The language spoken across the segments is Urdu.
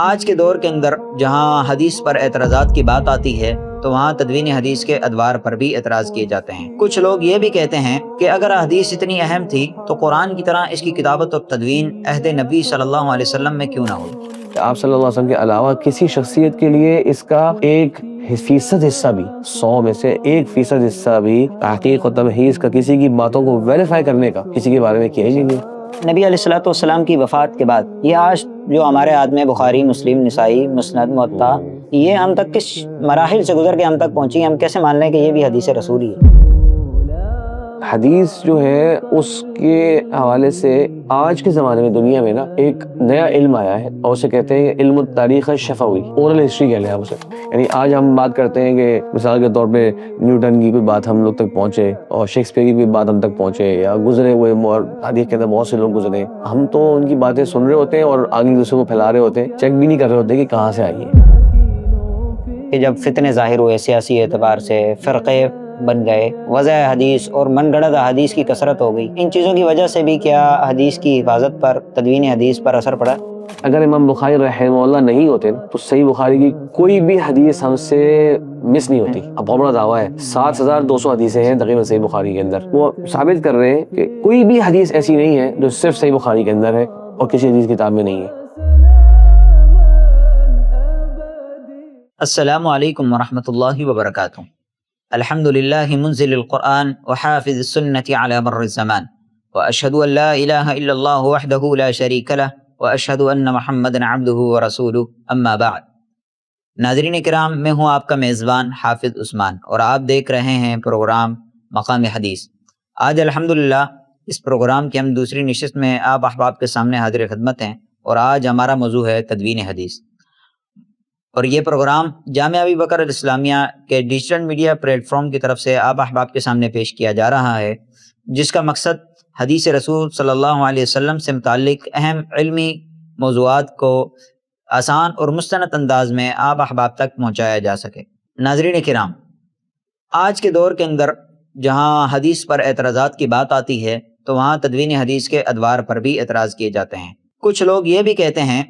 آج کے دور کے اندر جہاں حدیث پر اعتراضات کی بات آتی ہے تو وہاں تدوین حدیث کے ادوار پر بھی اعتراض کیے جاتے ہیں۔ کچھ لوگ یہ بھی کہتے ہیں کہ اگر حدیث اتنی اہم تھی تو قرآن کی طرح اس کی کتابت اور تدوین عہد نبی صلی اللہ علیہ وسلم میں کیوں نہ ہوئی؟ آپ صلی اللہ علیہ وسلم کے علاوہ کسی شخصیت کے لیے اس کا 1% حصہ بھی، 100 میں سے 1% حصہ بھی تحقیق و تمحیص کا، کسی کی باتوں کو ویریفائی کرنے کا کسی کے بارے میں کیا ہی نہیں۔ نبی علیہ الصلوۃ والسلام کی وفات کے بعد یہ آج جو ہمارے ہاتھ میں بخاری، مسلم، نسائی، مسند، موطا، یہ ہم تک کس مراحل سے گزر کے ہم تک پہنچی، ہم کیسے مان لیں کہ یہ بھی حدیث رسول ہی ہے؟ حدیث جو ہے اس کے حوالے سے آج کے زمانے میں دنیا میں نا ایک نیا علم آیا ہے، اور اسے کہتے ہیں علم التاریخ الشفوی، اورل ہسٹری کہہ لیں آپ اسے۔ یعنی آج ہم بات کرتے ہیں کہ مثال کے طور پہ نیوٹن کی کوئی بات ہم لوگ تک پہنچے، اور شیکسپیئر کی کوئی بات ہم تک پہنچے، یا گزرے ہوئے تاریخ کے اندر بہت سے لوگ گزرے، ہم تو ان کی باتیں سن رہے ہوتے ہیں اور آگے دوسرے کو پھیلا رہے ہوتے ہیں، چیک بھی نہیں کر رہے ہوتے کہ کہاں سے آئی ہے۔ کہ جب فتنے ظاہر ہوئے سیاسی اعتبار سے، فرقے بن گئے، وضع حدیث اور من گڑت حدیث کی کثرت ہو گئی، ان چیزوں کی وجہ سے بھی کیا حدیث کی حفاظت پر، تدوین حدیث پر اثر پڑا؟ اگر امام بخاری رحمہ اللہ نہیں ہوتے تو صحیح بخاری کی کوئی بھی حدیث ہم سے مس نہیں ہوتی۔ اب بہت بڑا دعویٰ ہے، 7,200 حدیثیں ہیں تقریباً صحیح بخاری کے اندر، وہ ثابت کر رہے ہیں کہ کوئی بھی حدیث ایسی نہیں ہے جو صرف صحیح بخاری کے اندر ہے اور کسی حدیث کتاب میں نہیں ہے۔ السلام علیکم ورحمۃ اللہ وبرکاتہ۔ الحمد للہ منزل القرآن وحافظ السنة على مر الزمان، واشہد ان لا الہ الا اللہ وحدہ لا شریک لہ، واشہد ان محمدا عبدہ ورسولہ، اما بعد۔ ناظرین کرام، میں ہوں آپ کا میزبان حافظ عثمان، اور آپ دیکھ رہے ہیں پروگرام مقام حدیث۔ آج الحمدللہ اس پروگرام کی ہم دوسری نشست میں آپ احباب کے سامنے حاضر خدمت ہیں، اور آج ہمارا موضوع ہے تدوین حدیث، اور یہ پروگرام جامعہ ابی بکر الاسلامیہ کے ڈیجیٹل میڈیا پلیٹ فارم کی طرف سے آپ احباب کے سامنے پیش کیا جا رہا ہے، جس کا مقصد حدیث رسول صلی اللہ علیہ وسلم سے متعلق اہم علمی موضوعات کو آسان اور مستند انداز میں آپ احباب تک پہنچایا جا سکے۔ ناظرین کرام، آج کے دور کے اندر جہاں حدیث پر اعتراضات کی بات آتی ہے تو وہاں تدوین حدیث کے ادوار پر بھی اعتراض کیے جاتے ہیں۔ کچھ لوگ یہ بھی کہتے ہیں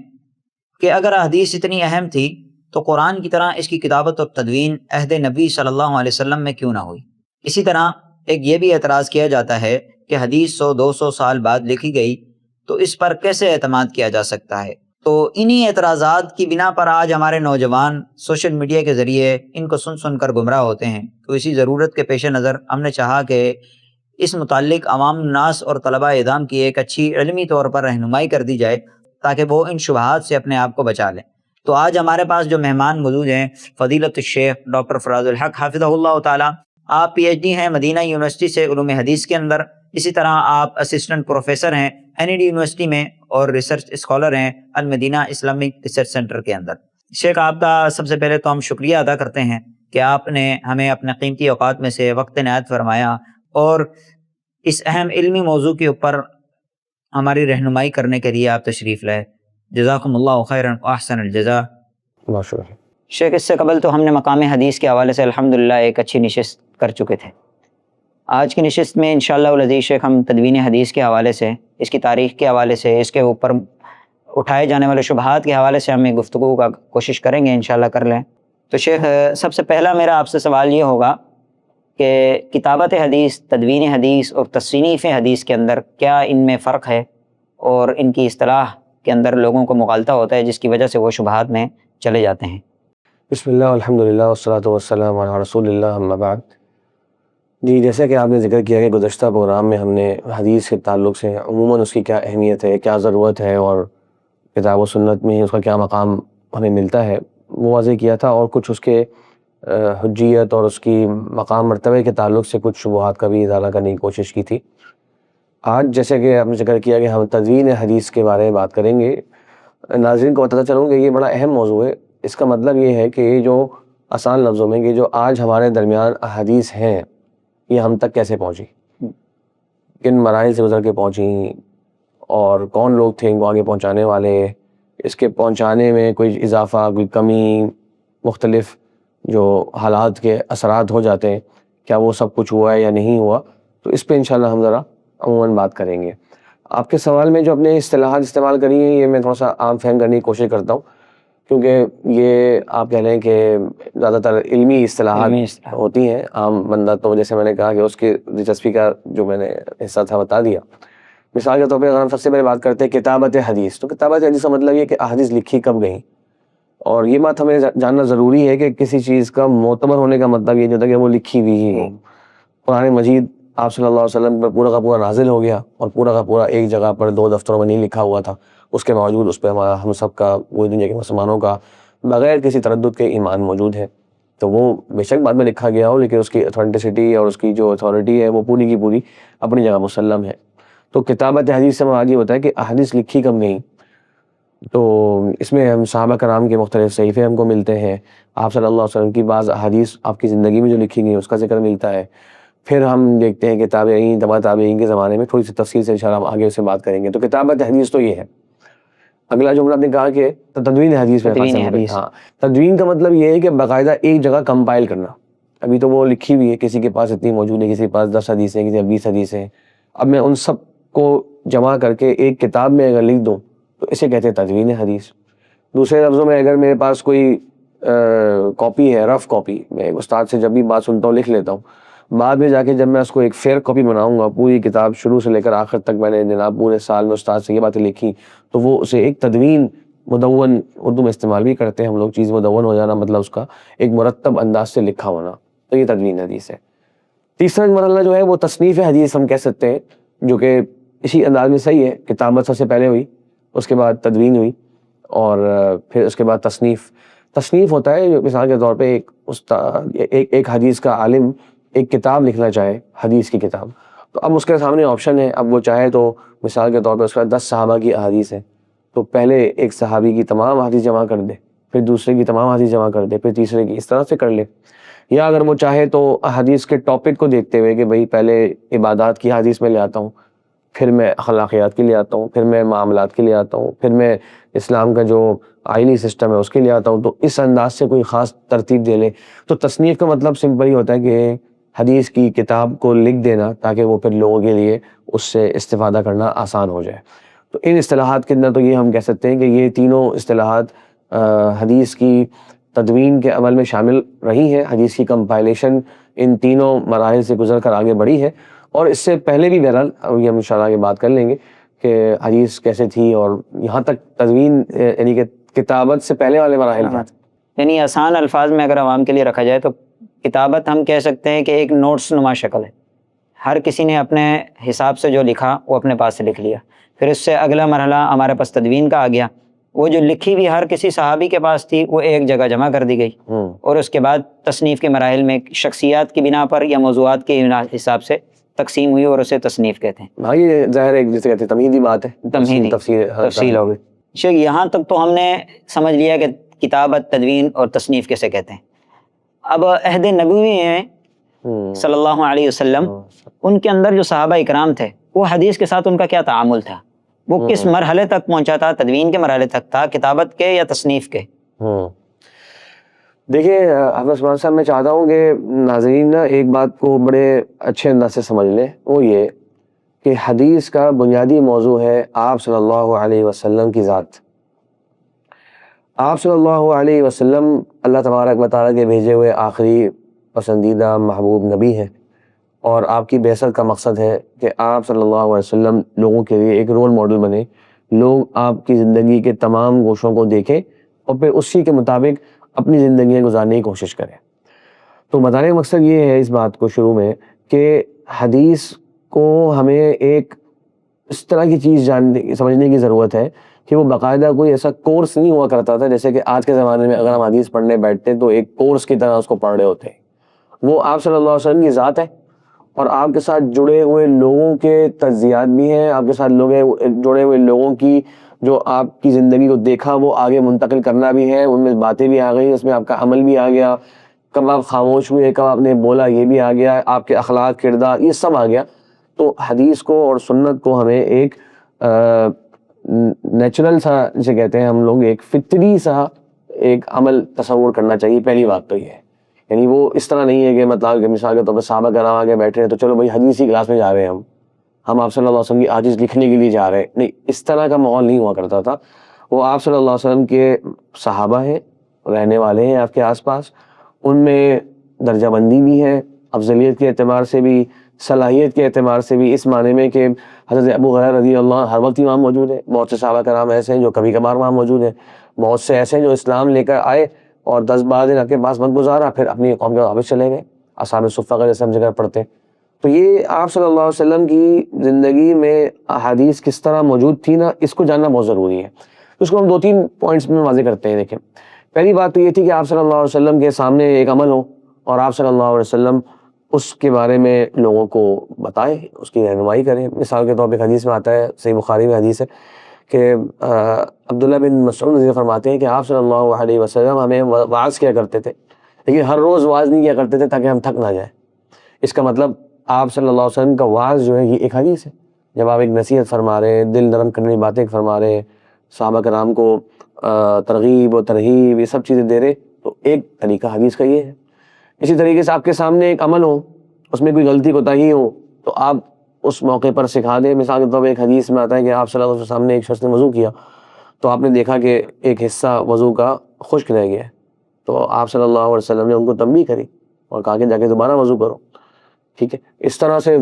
کہ اگر حدیث اتنی اہم تھی تو قرآن کی طرح اس کی کتابت اور تدوین عہد نبی صلی اللہ علیہ وسلم میں کیوں نہ ہوئی؟ اسی طرح ایک یہ بھی اعتراض کیا جاتا ہے کہ حدیث 100-200 سال بعد لکھی گئی تو اس پر کیسے اعتماد کیا جا سکتا ہے؟ تو انہی اعتراضات کی بنا پر آج ہمارے نوجوان سوشل میڈیا کے ذریعے ان کو سن کر گمراہ ہوتے ہیں۔ تو اسی ضرورت کے پیش نظر ہم نے چاہا کہ اس متعلق عوام الناس اور طلبہ ادام کی ایک اچھی علمی طور پر رہنمائی کر دی جائے تاکہ وہ ان شبہات سے اپنے آپ کو بچا لیں۔ تو آج ہمارے پاس جو مہمان موجود ہیں، فضیلت الشیخ ڈاکٹر فراز الحق حافظہ اللہ تعالی، آپ پی ایچ ڈی ہیں مدینہ یونیورسٹی سے علوم حدیث کے اندر، اسی طرح آپ اسسٹنٹ پروفیسر ہیں NED یونیورسٹی میں، اور ریسرچ اسکالر ہیں المدینہ اسلامک ریسرچ سینٹر کے اندر۔ شیخ، آپ کا سب سے پہلے تو ہم شکریہ ادا کرتے ہیں کہ آپ نے ہمیں اپنے قیمتی اوقات میں سے وقت عنایت فرمایا اور اس اہم علمی موضوع کے اوپر ہماری رہنمائی کرنے کے لیے آپ تشریف لائے۔ جزاکم اللہ خیرا واحسن الجزاء۔ بہت شکریہ شیخ، اس سے قبل تو ہم نے مقام حدیث کے حوالے سے الحمدللہ ایک اچھی نشست کر چکے تھے۔ آج کی نشست میں انشاءاللہ العزیز شیخ ہم تدوین حدیث کے حوالے سے، اس کی تاریخ کے حوالے سے، اس کے اوپر اٹھائے جانے والے شبہات کے حوالے سے ہم ایک گفتگو کا کوشش کریں گے، انشاءاللہ کر لیں۔ تو شیخ، سب سے پہلا میرا آپ سے سوال یہ ہوگا کہ کتابت حدیث، تدوین حدیث اور تصنیف حدیث کے اندر کیا ان میں فرق ہے، اور ان کی اصطلاح کے اندر لوگوں کو مغالطہ ہوتا ہے جس کی وجہ سے وہ شبہات میں چلے جاتے ہیں؟ بسم اللہ الحمدللہ والصلاۃ والسلام علی رسول اللہ، اما بعد۔ جی، جیسا کہ آپ نے ذکر کیا کہ گزشتہ پروگرام میں ہم نے حدیث کے تعلق سے عموماً اس کی کیا اہمیت ہے، کیا ضرورت ہے، اور کتاب و سنت میں اس کا کیا مقام ہمیں ملتا ہے، وہ واضح کیا تھا، اور کچھ اس کے حجیت اور اس کی مقام مرتبہ کے تعلق سے کچھ شبہات کا بھی ازالہ کرنے کی کوشش کی تھی۔ آج جیسے کہ آپ نے ذکر کیا کہ ہم تدوین حدیث کے بارے میں بات کریں گے، ناظرین کو بتاتا چلوں کہ یہ بڑا اہم موضوع ہے۔ اس کا مطلب یہ ہے کہ یہ جو آسان لفظوں میں کہ جو آج ہمارے درمیان احادیث ہیں، یہ ہم تک کیسے پہنچی، کن مراحل سے گزر کے پہنچیں، اور کون لوگ تھے ان کو آگے پہنچانے والے، اس کے پہنچانے میں کوئی اضافہ، کوئی کمی، مختلف جو حالات کے اثرات ہو جاتے ہیں، کیا وہ سب کچھ ہوا ہے یا نہیں ہوا، تو اس پہ انشاءاللہ ہم ذرا عموماً بات کریں گے۔ آپ کے سوال میں جو اپنے اصطلاحات استعمال کری ہیں، یہ میں تھوڑا سا عام فہم کرنے کی کوشش کرتا ہوں۔ کیونکہ یہ آپ کہہ لیں کہ زیادہ تر علمی اصطلاحات ہوتی ہیں. عام بندہ تو جیسے میں نے کہا کہ اس کی دلچسپی کا جو میں نے حصہ تھا بتا دیا. مثال کے طور پہ اگر ہم سب سے پہلے بات کرتے ہیں کتابت حدیث، تو کتابت حدیث کا مطلب یہ کہ احادیث لکھی کب گئیں. اور یہ بات ہمیں جاننا ضروری ہے کہ کسی چیز کا معتبر ہونے کا مطلب یہ نہیں ہوتا کہ وہ لکھی ہوئی ہی ہو. قرآن مجید آپ صلی اللہ علیہ وسلم پر پورا کا پورا نازل ہو گیا اور پورا کا پورا ایک جگہ پر 2 دفتروں میں نہیں لکھا ہوا تھا، اس کے باوجود اس پہ ہم سب کا، پوری دنیا کے مسلمانوں کا بغیر کسی تردد کے ایمان موجود ہے. تو وہ بے شک بعد میں لکھا گیا ہو، لیکن اس کی اتھینٹسٹی اور اس کی جو اتھارٹی ہے وہ پوری کی پوری اپنی جگہ مسلم ہے. تو کتابت حدیث سے مراد یہ ہوتا ہے کہ احادیث لکھی کب گئیں. تو اس میں ہم صحابہ کرام کے مختلف صحیفے ہم کو ملتے ہیں، آپ صلی اللہ علیہ وسلم کی بعض احادیث آپ کی زندگی میں جو لکھی گئی اس کا ذکر ملتا ہے. پھر ہم دیکھتے ہیں کہ تابعین، تبع تابعین کے زمانے میں، تھوڑی سی تفصیل سے انشاءاللہ ہم آگے اسے بات کریں گے. تو کتابت حدیث تو یہ ہے. اگلا جملہ آپ نے کہا کہ تدوین حدیث میں ہاں، تدوین کا مطلب یہ ہے کہ باقاعدہ ایک جگہ کمپائل کرنا. ابھی تو وہ لکھی ہوئی ہے، کسی کے پاس اتنی موجود ہے، کسی کے پاس 10 حدیثیں، کسی کے 20 حدیثیں. اب میں ان سب کو جمع کر کے ایک کتاب میں اگر لکھ دوں تو اسے کہتے ہیں تدوین حدیث. دوسرے لفظوں میں اگر میرے پاس کوئی کاپی ہے، رف کاپی، میں استاد سے جب بھی بات سنتا ہوں لکھ لیتا ہوں، بعد میں جا کے جب میں اس کو ایک فیئر کاپی بناؤں گا، پوری کتاب شروع سے لے کر آخر تک میں نے جناب پورے سال میں استاد سے یہ باتیں لکھی، تو وہ اسے ایک تدوین، مدون اردو میں استعمال بھی کرتے ہیں ہم لوگ، چیز مدون ہو جانا مطلب اس کا ایک مرتب انداز سے لکھا ہونا. تو یہ تدوین حدیث ہے. تیسرا مرحلہ جو ہے وہ تصنیف حدیث ہم کہہ سکتے ہیں، جو کہ اسی انداز میں صحیح ہے. کتابت سب سے پہلے ہوئی، اس کے بعد تدوین ہوئی، اور پھر اس کے بعد تصنیف. تصنیف ہوتا ہے مثال کے طور پہ ایک حدیث کا عالم ایک کتاب لکھنا چاہے، حدیث کی کتاب، تو اب اس کے سامنے آپشن ہے. اب وہ چاہے تو مثال کے طور پہ اس کا 10 صحابہ کی احادیث ہے، تو پہلے ایک صحابی کی تمام حدیث جمع کر دے، پھر دوسرے کی تمام حدیث جمع کر دے، پھر تیسرے کی، اس طرح سے کر لے. یا اگر وہ چاہے تو حدیث کے ٹاپک کو دیکھتے ہوئے کہ بھئی پہلے عبادات کی حدیث میں لے آتا ہوں، پھر میں اخلاقیات کے لیے آتا ہوں، پھر میں معاملات کے لیے آتا ہوں، پھر میں اسلام کا جو آئینی سسٹم ہے اس کے لیے آتا ہوں، تو اس انداز سے کوئی خاص ترتیب دے لے. تو تصنیف کا مطلب سمپل ہی ہوتا ہے کہ حدیث کی کتاب کو لکھ دینا تاکہ وہ پھر لوگوں کے لیے اس سے استفادہ کرنا آسان ہو جائے. تو ان اصطلاحات کے اندر تو یہ ہم کہہ سکتے ہیں کہ یہ تینوں اصطلاحات حدیث کی تدوین کے عمل میں شامل رہی ہیں. حدیث کی کمپائلیشن ان تینوں مراحل سے گزر کر آگے بڑھی ہے، اور اس سے پہلے بھی بہرحال یہ ہم انشاءاللہ آگے بات کر لیں گے کہ حدیث کیسے تھی، اور یہاں تک تدوین یعنی کہ کتابت سے پہلے والے مراحل کیا تھے. یعنی آسان الفاظ میں اگر عوام کے لیے رکھا جائے تو کتابت ہم کہہ سکتے ہیں کہ ایک نوٹس نما شکل ہے. ہر کسی نے اپنے حساب سے جو لکھا وہ اپنے پاس سے لکھ لیا. پھر اس سے اگلا مرحلہ ہمارے پاس تدوین کا آ گیا. وہ جو لکھی ہوئی ہر کسی صحابی کے پاس تھی وہ ایک جگہ جمع کر دی گئی، اور اس کے بعد تصنیف کے مراحل میں شخصیات کی بنا پر یا موضوعات کے حساب سے تقسیم ہوئی، اور اسے تصنیف کہتے ہیں. ہاں یہ ظاہر ہے جسے کہتے ہیں تمہیدی بات ہے، تمہیدی تفصیل ہو گئی. یہاں تک تو ہم نے سمجھ لیا کہ کتابت، تدوین اور تصنیف کیسے کہتے ہیں. اب عہد نبوی میں صلی اللہ علیہ وسلم، ان کے اندر جو صحابہ اکرام تھے وہ حدیث کے ساتھ ان کا کیا تعامل تھا؟ وہ کس مرحلے تک پہنچا تھا؟ تدوین کے مرحلے تک تھا، کتابت کے، یا تصنیف کے؟ دیکھیے حافظ عثمان صاحب، میں چاہتا ہوں کہ ناظرین نا ایک بات کو بڑے اچھے انداز سے سمجھ لیں. وہ یہ کہ حدیث کا بنیادی موضوع ہے آپ صلی اللہ علیہ وسلم کی ذات. آپ صلی اللہ علیہ وسلم اللہ تبارک و تعالیٰ کے بھیجے ہوئے آخری پسندیدہ محبوب نبی ہیں، اور آپ کی بعثت کا مقصد ہے کہ آپ صلی اللہ علیہ وسلم لوگوں کے لیے ایک رول ماڈل بنے. لوگ آپ کی زندگی کے تمام گوشوں کو دیکھیں اور پھر اسی کے مطابق اپنی زندگیاں گزارنے کی کوشش کریں. تو بتانے کا مقصد یہ ہے اس بات کو شروع میں کہ حدیث کو ہمیں ایک اس طرح کی چیز سمجھنے کی ضرورت ہے کہ وہ باقاعدہ کوئی ایسا کورس نہیں ہوا کرتا تھا جیسے کہ آج کے زمانے میں اگر ہم حدیث پڑھنے بیٹھتے ہیں تو ایک کورس کی طرح اس کو پڑھ رہے ہوتے ہیں. وہ آپ صلی اللہ علیہ وسلم کی ذات ہے، اور آپ کے ساتھ جڑے ہوئے لوگوں کے تجزیات بھی ہیں، آپ کے ساتھ جڑے ہوئے لوگوں کی جو آپ کی زندگی کو دیکھا وہ آگے منتقل کرنا بھی ہے. ان میں باتیں بھی آ گئی، اس میں آپ کا عمل بھی آ گیا، کب آپ خاموش ہوئے، کب آپ نے بولا، یہ بھی آ گیا، آپ کے اخلاق، کردار، یہ سب آ گیا. تو حدیث کو اور سنت کو ہمیں ایک نیچرل سا جسے کہتے ہیں ہم لوگ، ایک فطری سا ایک عمل تصور کرنا چاہیے. پہلی بات تو یہ ہے، یعنی وہ اس طرح نہیں ہے کہ مطلب کہ مثال کے طور پر صحابہ کرام آگے بیٹھے ہیں تو چلو بھائی حدیث کی کلاس میں جا رہے ہیں، ہم آپ صلی اللہ علیہ وسلم کی حدیث لکھنے کے لیے جا رہے ہیں. نہیں، اس طرح کا ماحول نہیں ہوا کرتا تھا. وہ آپ صلی اللہ علیہ وسلم کے صحابہ ہیں، رہنے والے ہیں آپ کے آس پاس، ان میں درجہ بندی بھی ہے، افضلیت کے اعتبار سے بھی، صلاحیت کے اعتبار سے بھی، اس معنی میں کہ حضرت ابو ہریرہ رضی اللہ عنہ ہر وقت وہاں موجود ہے، بہت سے صحابہ کرام ایسے ہیں جو کبھی کبھار وہاں موجود ہیں، بہت سے ایسے ہیں جو اسلام لے کر آئے اور 10-12 دن آپ کے پاس وقت گزارا، پھر اپنی قوم کے واپس چلے گئے، اصحاب صفہ کا جیسے ہم ذکر پڑھتے ہیں۔ تو یہ آپ صلی اللہ علیہ وسلم کی زندگی میں احادیث کس طرح موجود تھی نا، اس کو جاننا بہت ضروری ہے۔ اس کو ہم 2-3 پوائنٹس میں واضح کرتے ہیں۔ دیکھیں، پہلی بات تو یہ تھی کہ آپ صلی اللہ علیہ وسلم کے سامنے ایک عمل ہو اور آپ صلی اللہ علیہ وسلم اس کے بارے میں لوگوں کو بتائیں، اس کی رہنمائی کریں۔ مثال کے طور پہ ایک حدیث میں آتا ہے، صحیح بخاری میں حدیث ہے کہ عبداللہ بن مسعود رضی اللہ عنہ فرماتے ہیں کہ آپ صلی اللہ علیہ وسلم ہمیں وعظ کیا کرتے تھے، لیکن ہر روز وعظ نہیں کیا کرتے تھے تاکہ ہم تھک نہ جائیں۔ اس کا مطلب آپ صلی اللہ علیہ وسلم کا وعظ جو ہے یہ ایک حدیث ہے۔ جب آپ ایک نصیحت فرما رہے ہیں، دل نرم کرنے کی باتیں فرما رہے ہیں، صحابہ کرام کو ترغیب و ترہیب یہ سب چیزیں دے رہے، تو ایک طریقہ حدیث کا یہ ہے۔ اسی طریقے سے آپ کے سامنے ایک عمل ہو، اس میں کوئی غلطی کوتاہی ہو تو آپ اس موقع پر سکھا دیں۔ مثال کے طور پہ ایک حدیث میں آتا ہے کہ آپ صلی اللہ علیہ وسلم سامنے ایک شخص نے وضو کیا تو آپ نے دیکھا کہ ایک حصہ وضو کا خشک رہ گیا ہے، تو آپ صلی اللہ علیہ وسلم نے ان کو تنبیہ کری اور کہا کہ جا کے دوبارہ وضو کرو، ٹھیک ہے۔ اس طرح سے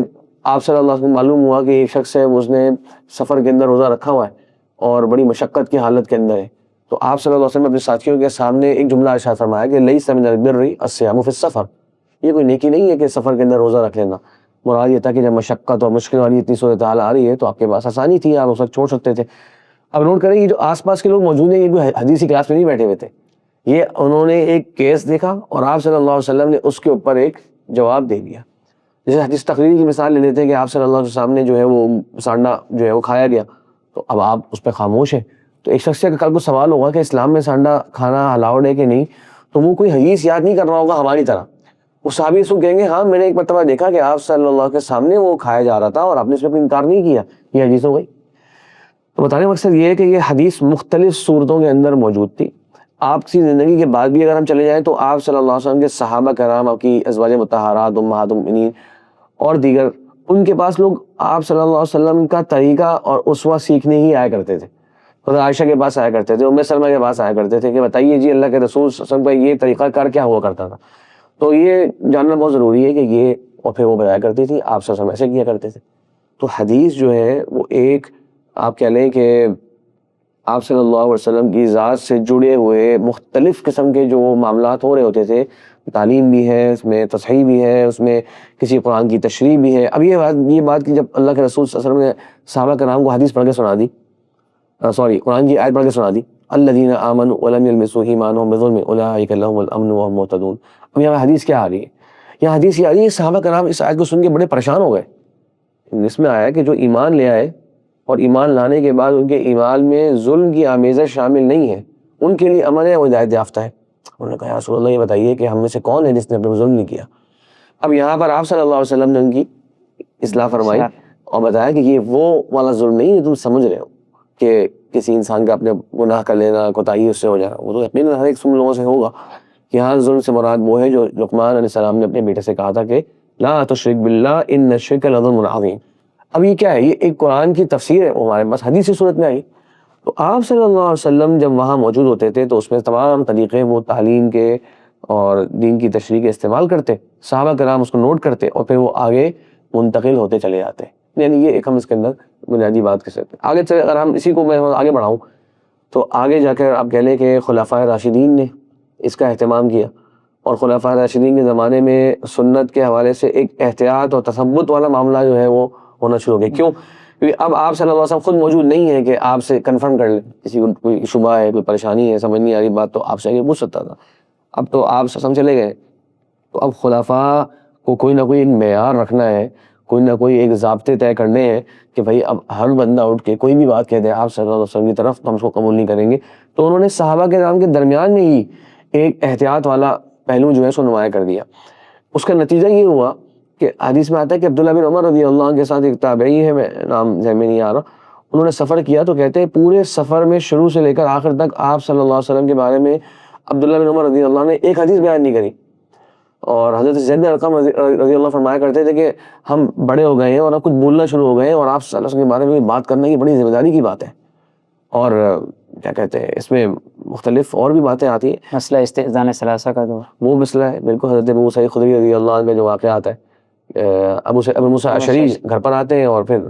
آپ صلی اللہ علیہ وسلم معلوم ہوا کہ ایک شخص ہے، اس نے سفر کے اندر روزہ رکھا ہوا ہے اور بڑی مشقت کی حالت کے اندر ہے، تو آپ صلی اللہ علیہ وسلم اپنے ساتھیوں کے سامنے ایک جملہ ارشاد فرمایا کہ لیس من البر الصیام فی السفر، یہ کوئی نیکی نہیں ہے کہ سفر کے اندر روزہ رکھ لینا۔ مراد یہ تھا کہ جب مشقت اور مشکل والی اتنی صورتحال آ رہی ہے تو آپ کے پاس آسانی تھی، آپ اس وقت چھوڑ سکتے تھے۔ اب نوٹ کریں، یہ جو آس پاس کے لوگ موجود ہیں یہ کوئی حدیثی کلاس میں نہیں بیٹھے ہوئے تھے، یہ انہوں نے ایک کیس دیکھا اور آپ صلی اللہ علیہ وسلم نے اس کے اوپر ایک جواب دے دیا۔ جیسے حدیث تقریری کی مثال لے لیتے ہیں کہ آپ صلی اللہ علیہ وسلم نے جو ہے وہ سانڈا جو ہے وہ کھایا گیا، تو اب آپ اس پہ خاموش ہیں، تو ایک شخص سے کل کو سوال ہوگا کہ اسلام میں سانڈا کھانا الاؤڈ ہے کہ نہیں، تو وہ کوئی حدیث یاد نہیں کر رہا ہوگا ہماری طرح، وہ صحابی اس کو کہیں گے ہاں میں نے ایک مرتبہ دیکھا کہ آپ صلی اللہ علیہ وسلم کے سامنے وہ کھایا جا رہا تھا اور آپ نے اس میں کوئی انکار نہیں کیا، یہ حدیث ہو گئی۔ تو بتانے کا مقصد یہ ہے کہ یہ حدیث مختلف صورتوں کے اندر موجود تھی۔ آپ کی زندگی کے بعد بھی اگر ہم چلے جائیں تو آپ صلی اللہ علیہ وسلم کے صحابہ کرام، آپ کی ازواج مطہرات امہات المؤمنین اور دیگر، ان کے پاس لوگ آپ صلی اللہ علیہ وسلم کا طریقہ اور اسوہ سیکھنے ہی آیا کرتے تھے۔ حضرت عائشہ کے پاس آیا کرتے تھے، ام سلمہ کے پاس آیا کرتے تھے کہ بتائیے جی اللہ کے رسول صلی اللہ علیہ وسلم کا یہ طریقہ کار کیا ہوا کرتا تھا۔ تو یہ جاننا بہت ضروری ہے کہ یہ، اور پھر وہ بتایا کرتی تھی آپ صلی اللہ علیہ وسلم ایسے کیا کرتے تھے۔ تو حدیث جو ہے وہ ایک، آپ کہہ لیں کہ آپ صلی اللہ علیہ وسلم کی ذات سے جڑے ہوئے مختلف قسم کے جو معاملات ہو رہے ہوتے تھے، تعلیم بھی ہے اس میں، تصحیح بھی ہے اس میں، کسی قرآن کی تشریح بھی ہے۔ اب یہ بات کہ جب اللہ کے رسول صلی اللہ علیہ وسلم نے صحابہ کرام کو حدیث پڑھ کے سنا دی، قرآن کی آیت پڑھ کے سنا دی، الذین آمنوا ولم یلبسوا ایمانهم بظلم اولئک لهم الامن وهم مہتدون۔ اب یہاں حدیث کیا آ رہی ہے؟ یہاں حدیث یہ آ رہی ہے صحابہ کرام اس آیت کو سن کے بڑے پریشان ہو گئے۔ اس میں آیا کہ جو ایمان لے آئے اور ایمان لانے کے بعد ان کے ایمان میں ظلم کی آمیزش شامل نہیں ہے، ان کے لیے امن ہے، وہ ہدایت یافتہ ہے۔ انہوں نے کہا یا رسول اللہ یہ بتائیے کہ ہم میں سے کون ہے جس نے اپنے ظلم نہیں کیا؟ اب یہاں پر آپ صلی اللہ علیہ وسلم نے ان کی اصلاح فرمائی اور بتایا کہ یہ وہ والا ظلم نہیں ہے تم سمجھ رہے ہو کہ کسی انسان کا اپنے گناہ کر لینا، کوتاہی اس سے ہو جانا، وہ تو یقیناً ہر ایک لوگوں سے ہوگا۔ یہاں ظلم سے مراد وہ ہے جو لقمان علیہ السلام نے اپنے بیٹے سے کہا تھا کہ لا تشرک باللہ ان الشرک لظلم عظیم۔ اب یہ کیا ہے؟ یہ ایک قرآن کی تفسیر ہے، وہ ہمارے پاس حدیث کی صورت میں آئی۔ تو آپ صلی اللہ علیہ وسلم جب وہاں موجود ہوتے تھے تو اس میں تمام طریقے وہ تعلیم کے اور دین کی تشریح کے استعمال کرتے، صحابہ کرام اس کو نوٹ کرتے اور پھر وہ آگے منتقل ہوتے چلے جاتے۔ یعنی یہ ایک ہم اس کے اندر بنیادی بات کر سکتے ہیں۔ آگے چلے، اگر ہم اسی کو میں آگے بڑھاؤں تو آگے جا کر آپ کہہ لیں کہ خلفائے راشدین نے اس کا اہتمام کیا، اور خلفائے راشدین کے زمانے میں سنت کے حوالے سے ایک احتیاط اور تثبت والا معاملہ جو ہے وہ ہونا شروع ہو گیا۔ کیوں؟ کیونکہ اب آپ صلی اللہ علیہ وسلم خود موجود نہیں ہے کہ آپ سے کنفرم کر لیں، کسی کو کوئی شبہ ہے، کوئی پریشانی ہے، سمجھ نہیں آ رہی بات، تو آپ سے آگے پوچھ سکتا تھا۔ اب تو آپ سم چلے گئے، تو اب خلفاء کو کوئی نہ کوئی ایک معیار رکھنا ہے، کوئی نہ کوئی ایک ضابطے طے کرنے ہیں کہ بھائی اب ہر بندہ اٹھ کے کوئی بھی بات کہہ دے آپ صلی اللہ علیہ وسلم کی طرف تو ہم اس کو قبول نہیں کریں گے۔ تو انہوں نے صحابہ کے نام کے درمیان میں ہی ایک احتیاط والا پہلو جو ہے سو نمایاں کر دیا۔ اس کا نتیجہ یہ ہوا کہ حدیث میں آتا ہے کہ عبداللہ بن عمر رضی اللہ عنہ کے ساتھ ایک تابعی ہے، میں نام ذہن میں نہیں آ رہا، انہوں نے سفر کیا تو کہتے ہیں پورے سفر میں شروع سے لے کر آخر تک آپ صلی اللہ علیہ وسلم کے بارے میں عبداللہ بن عمر رضی اللہ عنہ نے ایک حدیث بیان نہیں کری۔ اور حضرت زید بن ارقم رضی اللہ فرمایا کرتے تھے کہ ہم بڑے ہو گئے ہیں اور اب کچھ بولنا شروع ہو گئے ہیں اور آپ صلی اللہ علیہ وسلم کے بارے میں بات کرنا یہ بڑی ذمہ داری کی بات ہے، اور کیا کہتے ہیں اس میں مختلف اور بھی باتیں آتی ہیں. مسئلہ استئذان ثلاثہ کا جو وہ مسئلہ ہے بالکل. حضرت ابو سعید خدری رضی اللہ عنہ کا جو واقعہ آتا ہے, ابو موسیٰ اشعری گھر پر آتے ہیں اور پھر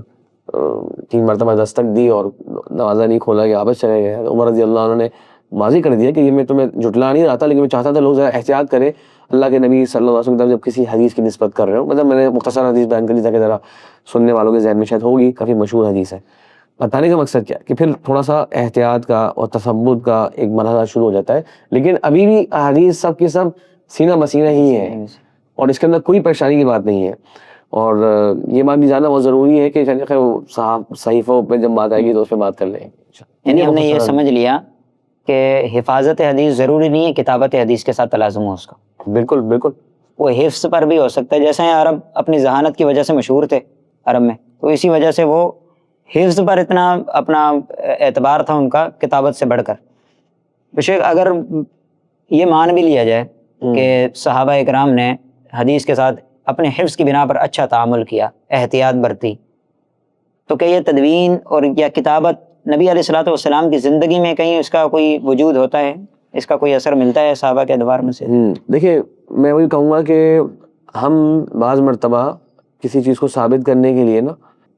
3 مرتبہ دستک دی اور دروازہ نہیں کھولا گیا, واپس چلے گئے. عمر رضی اللہ عنہ نے واضح کر دیا کہ یہ میں تمہیں جھٹلا نہیں رہا تھا, لیکن میں چاہتا تھا لوگ ذرا احتیاط کریں اللہ کے نبی صلی اللہ علیہ وسلم جب کسی حدیث کی نسبت کر رہے ہو. مطلب میں نے مختصر حدیث بیان کری تاکہ ذرا سننے والوں کے ذہن میں شاید ہوگی, کافی مشہور حدیث ہے. بتانے کا مقصد کیا کہ پھر تھوڑا سا احتیاط کا اور تثبت کا ایک مرحلہ شروع ہو جاتا ہے, لیکن ابھی بھی احادیث سب کی سب سینہ مسینہ ہی ہے اور اس کے اندر کوئی پریشانی کی بات نہیں ہے. اور یہ بات بھی جاننا بہت ضروری ہے کہ صحیفوں پہ جب بات آئے گی تو اس پہ بات کر لیں. یعنی ہم نے یہ سمجھ لیا کہ حفاظت حدیث ضروری نہیں ہے کتابت حدیث کے ساتھ تلازم ہو اس کا. بالکل بالکل. وہ حفظ پر بھی ہو سکتا ہے, جیسے عرب اپنی ذہانت کی وجہ سے مشہور تھے عرب میں, تو اسی وجہ سے وہ حفظ پر اتنا اپنا اعتبار تھا ان کا کتابت سے بڑھ کر. بشک اگر یہ مان بھی لیا جائے کہ صحابہ اکرام نے حدیث کے ساتھ اپنے حفظ کی بنا پر اچھا تعامل کیا, احتیاط برتی, تو کہ یہ تدوین اور یا کتابت نبی علیہ الصلوۃ والسلام کی زندگی میں کہیں اس کا کوئی وجود ہوتا ہے, اس کا کوئی اثر ملتا ہے صحابہ کے ادوار میں سے؟ دیکھیے میں وہی کہوں گا کہ ہم بعض مرتبہ کسی چیز کو ثابت کرنے کے لیے نا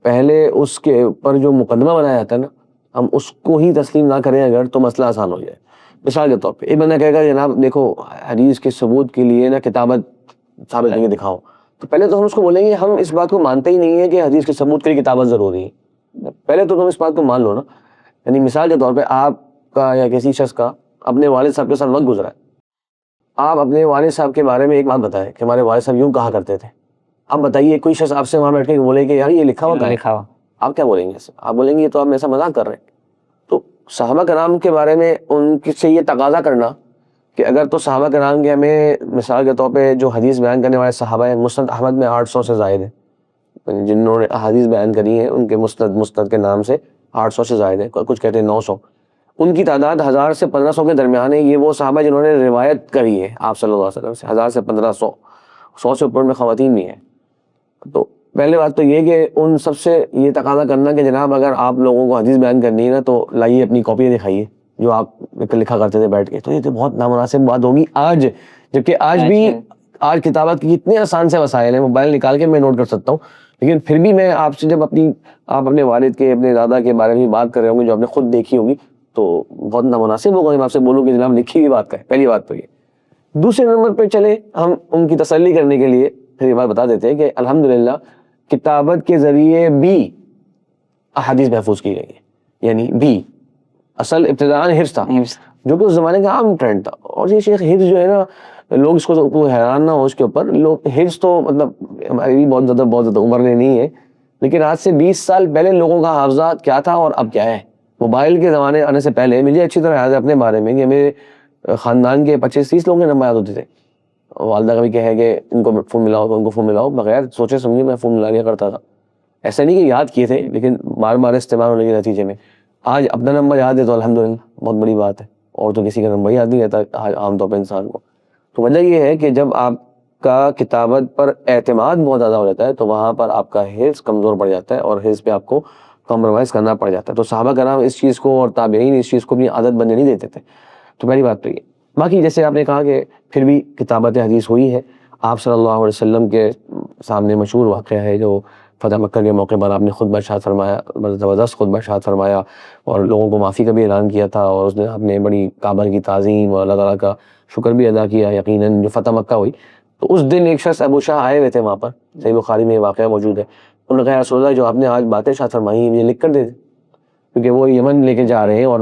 پہلے اس کے اوپر جو مقدمہ بنایا جاتا ہے نا ہم اس کو ہی تسلیم نہ کریں اگر تو مسئلہ آسان ہو جائے. مثال کے طور پہ ایک بندہ کہے گا جناب دیکھو حدیث کے ثبوت کے لیے نا کتابت ثابت کر کے دکھاؤ, تو پہلے تو ہم اس کو بولیں گے ہم اس بات کو مانتے ہی نہیں ہے کہ حدیث کے ثبوت کے لیے کتابت ضروری ہے. پہلے تو تم اس بات کو مان لو نا. یعنی مثال کے طور پہ آپ کا یا کسی شخص کا اپنے والد صاحب کے ساتھ وقت گزرا ہے, آپ اپنے والد صاحب کے بارے میں ایک بات بتائیں کہ ہمارے والد صاحب یوں کہا کرتے تھے. آپ بتائیے کوئی شخص آپ سے وہاں بیٹھ کے بولے کہ یار یہ لکھا ہوا ہے, آپ کیا بولیں گے؟ آپ بولیں گے یہ تو آپ ایسا مذاق کر رہے ہیں. تو صحابہ کرام کے بارے میں ان سے یہ تقاضا کرنا کہ اگر تو صحابہ کرام کے ہمیں مثال کے طور پہ جو حدیث بیان کرنے والے صحابہ ہیں مسند احمد میں 800 سے زائد ہیں, جنہوں نے حدیث بیان کری ہیں ان کے مسند کے نام سے 800 سے زائد ہے, کچھ کہتے ہیں 900, ان کی تعداد 1000 سے 1500 کے درمیان ہے. یہ وہ صحابہ جنہوں نے روایت کری ہے آپ صلی اللہ علیہ وسلم سے, 1000 سے 1500, 100 سے اوپر میں خواتین بھی ہیں. تو پہلے بات تو یہ کہ ان سب سے یہ تقاضا کرنا کہ جناب اگر آپ لوگوں کو حدیث بیان کرنی ہے نا تو لائیے اپنی کاپی دکھائیے جو آپ لکھا کرتے تھے بیٹھ کے, تو یہ تو بہت نامناسب بات ہوگی آج, جبکہ آج کتابت کی اتنے آسان سے وسائل ہیں, موبائل نکال کے میں نوٹ کر سکتا ہوں. لیکن پھر بھی میں آپ سے جب آپ اپنے والد کے اپنے دادا کے بارے میں بات کر رہے ہوں گے جو آپ نے خود دیکھی ہوگی تو بہت نامناسب ہوگا میں آپ سے بولوں کہ جناب لکھی ہوئی بات کا ہے. پہلی بات تو یہ. دوسرے نمبر پہ چلے ہم ان کی تسلی کرنے کے لیے پھر یہ بات بتا دیتے ہیں کہ الحمدللہ کتابت کے ذریعے بھی احادیث محفوظ کی گئی ہے. یعنی بھی اصل ابتداء حفظ تھا جو کہ اس زمانے کا عام ٹرینڈ تھا. اور یہ شیخ حفظ جو ہے نا لوگ اس کو حیران نہ ہو اس کے اوپر, لوگ حفظ تو مطلب ہماری بھی بہت زیادہ عمر میں نہیں ہے, لیکن آج سے 20 سال پہلے لوگوں کا حافظہ کیا تھا اور اب کیا ہے. موبائل کے زمانے آنے سے پہلے مجھے اچھی طرح یاد ہے اپنے بارے میں کہ میرے خاندان کے 25-30 لوگوں کے نمبر یاد ہوتے تھے. والدہ کا بھی کہے کہ ان کو فون ملاؤ ان کو فون ملاؤ, بغیر سوچے سمجھے میں فون ملا لیا کرتا تھا. ایسا نہیں کہ یاد کیے تھے لیکن بار بار استعمال ہونے کے نتیجے میں آج اپنا نمبر یاد ہے تو الحمدللہ بہت بڑی بات ہے. اور تو کسی کا نمبر یاد نہیں رہتا عام طور پہ انسان کو. تو وجہ یہ ہے کہ جب آپ کا کتابت پر اعتماد بہت زیادہ ہو جاتا ہے تو وہاں پر آپ کا حفظ کمزور پڑ جاتا ہے اور حفظ پہ آپ کو کمپرومائز کرنا پڑ جاتا ہے. تو صحابہ کرام اس چیز کو اور تابعین اس چیز کو اپنی عادت بننے نہیں دیتے تھے. تو پہلی بات تو یہ. باقی جیسے آپ نے کہا کہ پھر بھی کتابت حدیث ہوئی ہے. آپ صلی اللہ علیہ وسلم کے سامنے مشہور واقعہ ہے جو فتح مکہ کے موقع پر آپ نے خطبہ ارشاد فرمایا, زبردست خطبہ ارشاد فرمایا اور لوگوں کو معافی کا بھی اعلان کیا تھا, اور اس نے آپ نے بڑی کعبہ کی تعظیم اور اللہ تعالیٰ کا شکر بھی ادا کیا. یقیناً جو فتح مکہ ہوئی تو اس دن ایک شخص ابو شاہ آئے ہوئے تھے وہاں پر, صحیح بخاری میں یہ واقعہ موجود ہے. انہوں نے کہا رسول اللہ جو آپ نے آج باتیں ارشاد فرمائی مجھے لکھ کر دے دیں, کیونکہ وہ یمن لے کے جا رہے ہیں اور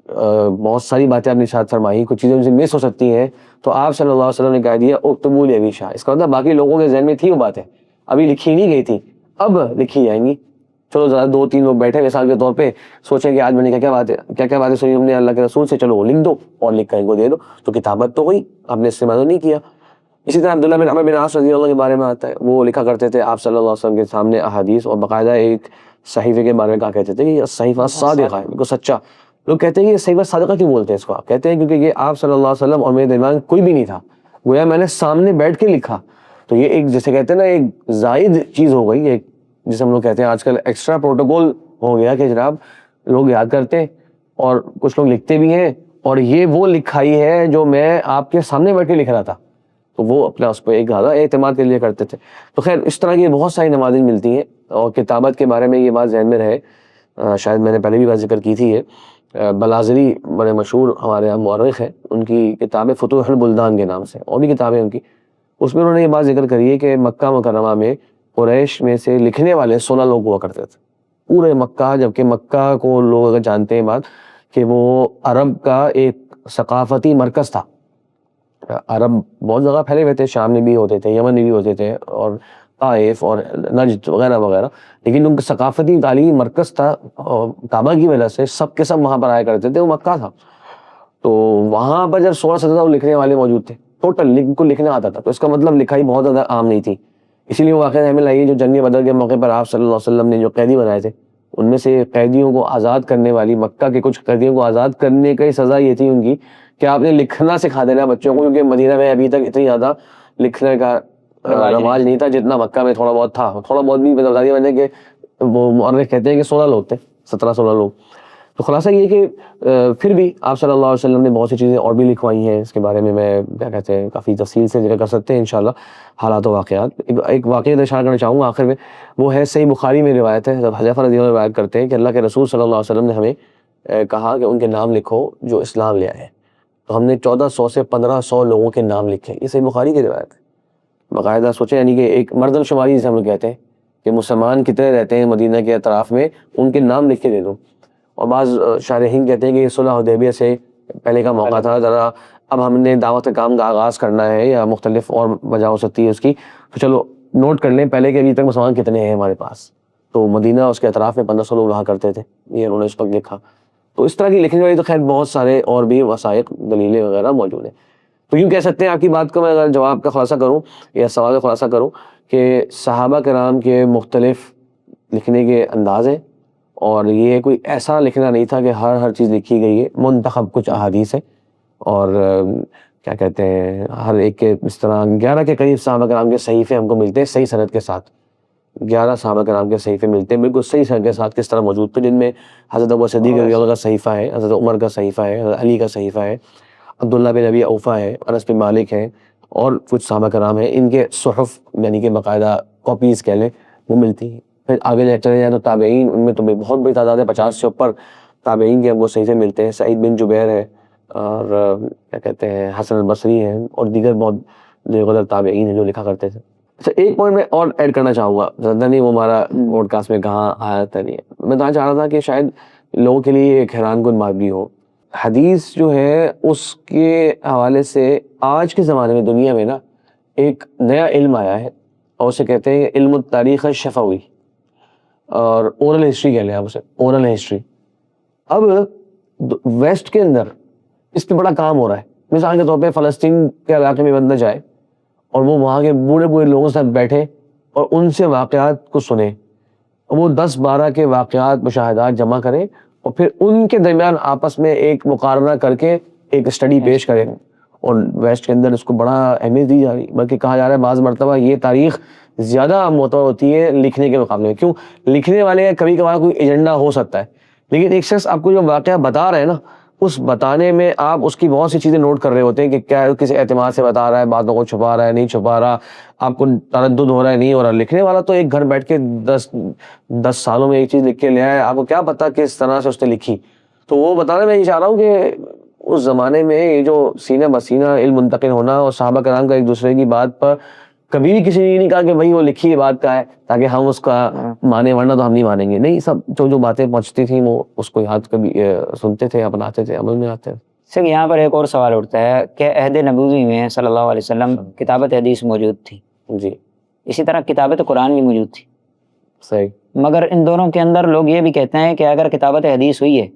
بہت ساری باتیں آپ نے ارشاد فرمائی, کچھ چیزیں ان سے مس ہو سکتی ہیں. تو آپ صلی اللہ علیہ وسلم نے کہہ دیا اکتبوا لابی شاہ. اس کا مطلب باقی لوگوں کے ذہن میں تھی وہ باتیں, ابھی لکھی نہیں گئی تھی, اب لکھی جائیں گی. چلو ذرا 2-3 لوگ بیٹھے مثال کے طور پہ سوچیں کہ آج میں نے کیا باتیں سنی ہم نے اللہ کے رسول سے, چلو وہ لکھ دو اور لکھ کر ان کو دے دو. تو کتابت تو ہوئی, آپ نے استعمال نہیں کیا. اسی طرح عبداللہ بن عمر بن عاص رضی اللہ کے بارے میں آتا ہے, وہ لکھا کرتے تھے آپ صلی اللہ علیہ وسلم کے سامنے احادیث, اور باقاعدہ ایک صحیفے کے بارے میں کہا کہتے تھے کہ یہ صحیفہ صادقہ ہے, بالکل سچا. لوگ کہتے ہیں کہ یہ صحیفہ صادقہ کیوں بولتے ہیں اس کو؟ آپ کہتے ہیں کیونکہ یہ آپ صلی اللہ علیہ وسلم اور میرے درمیان کوئی بھی نہیں تھا, گویا میں نے سامنے بیٹھ کے لکھا. تو یہ ایک جیسے کہتے ہیں نا ایک زائد چیز ہو گئی, ایک جسے ہم لوگ کہتے ہیں آج کل ایکسٹرا پروٹوکول ہو گیا کہ جناب لوگ یاد کرتے ہیں اور کچھ لوگ لکھتے بھی ہیں, اور یہ وہ لکھائی ہے جو میں آپ کے سامنے بیٹھ کے لکھ رہا تھا, تو وہ اپنا اس پہ ایک زیادہ اعتماد کے لیے کرتے تھے. تو خیر اس طرح کی بہت ساری نمازیں ملتی ہیں. اور کتابت کے بارے میں یہ بات ذہن میں رہے, شاید میں نے پہلے بھی بات ذکر کی تھی, یہ بلازری بڑے مشہور ہمارے یہاں مورخ ہیں, ان کی کتاب فتوح البلدان کے نام سے, اور بھی کتابیں ان کی, اس میں انہوں نے یہ بات ذکر کری ہے کہ مکہ مکرمہ میں قریش میں سے لکھنے والے 16 لوگ ہوا کرتے تھے پورے مکہ, جبکہ مکہ کو لوگ اگر جانتے ہیں بات کہ وہ عرب کا ایک ثقافتی مرکز تھا. عرب بہت جگہ پھیلے ہوئے تھے, شام میں بھی ہوتے تھے, یمن میں بھی ہوتے تھے, اور طائف اور نجد وغیرہ وغیرہ, لیکن ان کا ثقافتی تعلیمی مرکز تھا, اور کعبہ کی وجہ سے سب کے سب وہاں پر آیا کرتے تھے, وہ مکہ تھا. تو وہاں پر جب 16-17 لکھنے والے موجود تھے ٹوٹل, کو لکھنا آتا تھا, تو اس کا مطلب لکھائی بہت زیادہ عام نہیں تھی. اسی لیے وہ واقعہ ہمیں لائیے جو جنگ بدر کے موقع پر آپ صلی اللہ علیہ وسلم نے جو قیدی بنائے تھے, ان میں سے قیدیوں کو آزاد کرنے والی, مکہ کے کچھ قیدیوں کو آزاد کرنے کی سزا یہ تھی ان کی کہ آپ نے لکھنا سکھا دینا بچوں کو, کیونکہ مدینہ میں ابھی تک اتنی زیادہ لکھنے کا رواج نہیں تھا جتنا مکہ میں تھوڑا بہت تھا. تھوڑا بہت بھی بتا دیا میں نے کہ وہ مورخ کہتے ہیں کہ 16 لوگ تھے, 17-16 لوگ. تو خلاصہ یہ کہ پھر بھی آپ صلی اللہ علیہ وسلم نے بہت سی چیزیں اور بھی لکھوائی ہیں, اس کے بارے میں کیا کہتے ہیں کافی تفصیل سے ذکر کر سکتے ہیں انشاءاللہ, حالات و واقعات. ایک واقعہ اشارہ کرنا چاہوں گا آخر میں, وہ ہے صحیح بخاری میں روایت ہے, جب حذیفہ رضی اللہ عنہ روایت کرتے ہیں کہ اللہ کے رسول صلی اللہ علیہ وسلم نے ہمیں کہا کہ ان کے نام لکھو جو اسلام لے آئے. تو ہم نے 1400 سے 1500 لوگوں کے نام لکھے. یہ صحیح بخاری کی روایت ہے باقاعدہ. سوچیں یعنی کہ ایک مردم شماری جسے ہم لوگ کہتے ہیں کہ مسلمان کتنے رہتے ہیں مدینہ کے اطراف میں, ان کے نام لکھ کے دے دو. اور بعض شارحین کہتے ہیں کہ یہ صلح حدیبیہ سے پہلے کا موقع تھا, ذرا اب ہم نے دعوت کام کا آغاز کرنا ہے یا مختلف اور وجہ ہو سکتی ہے اس کی, تو چلو نوٹ کر لیں پہلے کہ ابھی تک مسلمان کتنے ہیں ہمارے پاس. تو مدینہ اس کے اطراف میں 1500 لوگ رہا کرتے تھے, یہ انہوں نے اس وقت لکھا. تو اس طرح کی لکھنے والی تو خیر بہت سارے اور بھی وثائق دلیلیں وغیرہ موجود ہیں. تو یوں کہہ سکتے ہیں آپ کی بات کو میں اگر جواب کا خلاصہ کروں یا سوال کا خلاصہ کروں کہ صحابہ کرام کے مختلف لکھنے کے انداز ہیں, اور یہ کوئی ایسا لکھنا نہیں تھا کہ ہر چیز لکھی گئی ہے, منتخب کچھ احادیث ہے. اور کیا کہتے ہیں ہر ایک کے اس طرح 11 کے قریب صحابہ کرام کے صحیفے ہم کو ملتے ہیں صحیح سند کے ساتھ. 11 صحابہ کرام کے صحیفے ملتے ہیں بالکل صحیح سند کے ساتھ کس طرح موجود تھے, جن میں حضرت ابو صدیق رضی اللہ کا صحیفہ ہے, حضرت عمر کا صحیفہ ہے, حضرت علی کا صحیفہ ہے, عبداللہ بن ابی اوفا ہے, انس بن مالک ہیں, اور کچھ صحابہ کرام ہیں. ان کے صحف یعنی کہ باقاعدہ کاپیز کہہ لیں وہ ملتی ہیں. پھر آگے چلے جائیں تو تابعین, ان میں تو بہت بڑی تعداد ہے, 50 سے اوپر تابعین کے ہم کو صحیفے ملتے ہیں. سعید بن جبیر ہے, اور کیا کہتے ہیں حسن البصری ہیں, اور دیگر بہت دیگر تابعین ہیں جو لکھا کرتے تھے. اچھا ایک پوائنٹ میں اور ایڈ کرنا چاہوں گا, زیادہ نہیں وہ ہمارا پوڈ کاسٹ میں کہاں آیا تھا نہیں, میں کہنا چاہ رہا تھا کہ شاید لوگوں کے لیے ایک حیران کن بات بھی ہو. حدیث جو ہے اس کے حوالے سے آج کے زمانے میں دنیا میں نا ایک نیا علم آیا ہے, اور اسے کہتے ہیں علم التاریخ الشفوی, اور اورل ہسٹری کہہ لیں آپ اسے, اورل ہسٹری. اب ویسٹ کے اندر اس پہ بڑا کام ہو رہا ہے. مثال کے طور پہ فلسطین کے علاقے میں بندہ جائے اور وہ وہاں کے بوڑھے بوڑھے لوگوں سے بیٹھے اور ان سے واقعات کو سنے, اور وہ 10-12 کے واقعات مشاہدات جمع کرے, اور پھر ان کے درمیان آپس میں ایک مقارنہ کر کے ایک اسٹڈی پیش کرے. اور ویسٹ کے اندر اس کو بڑا اہمیت دی جا رہی, بلکہ کہا جا رہا ہے بعض مرتبہ یہ تاریخ زیادہ معتبر ہوتی ہے لکھنے کے مقابلے میں. کیوں؟ لکھنے والے کبھی کبھار کوئی ایجنڈا ہو سکتا ہے, لیکن ایک شخص آپ کو جو واقعہ بتا رہا ہے نا, اس بتانے میں آپ اس کی بہت سی چیزیں نوٹ کر رہے ہوتے ہیں کہ کیا کس اعتماد سے بتا رہا ہے, باتوں کو چھپا رہا ہے نہیں چھپا رہا, آپ کو تردد ہو رہا ہے نہیں ہو رہا. لکھنے والا تو ایک گھر بیٹھ کے 10 سالوں میں ایک چیز لکھ کے لے آیا, آپ کو کیا پتا کس طرح سے اس نے لکھی. تو وہ بتانا میں یہ چاہ رہا ہوں کہ اس زمانے میں یہ جو سینہ بسینہ علم منتقل ہونا, اور صحابہ کرام کا ایک دوسرے کی بات پر کبھی بھی کسی نے نہیں کہا کہ بھائی وہ لکھی بات کا ہے تاکہ ہم اس کا مانے, ورنہ تو ہم نہیں مانیں گے. نہیں, سب جو باتیں پہنچتی تھیں وہ اس کو یاد کبھی سنتے تھے, اپناتے تھے, عمل میں آتے تھے. سر یہاں پر ایک اور سوال اٹھتا ہے کہ عہد نبوی میں صلی اللہ علیہ وسلم کتابت حدیث موجود تھی, جی اسی طرح کتابت قرآن بھی موجود تھی. صحیح. مگر ان دونوں کے اندر لوگ یہ بھی کہتے ہیں کہ اگر کتابت حدیث ہوئی ہے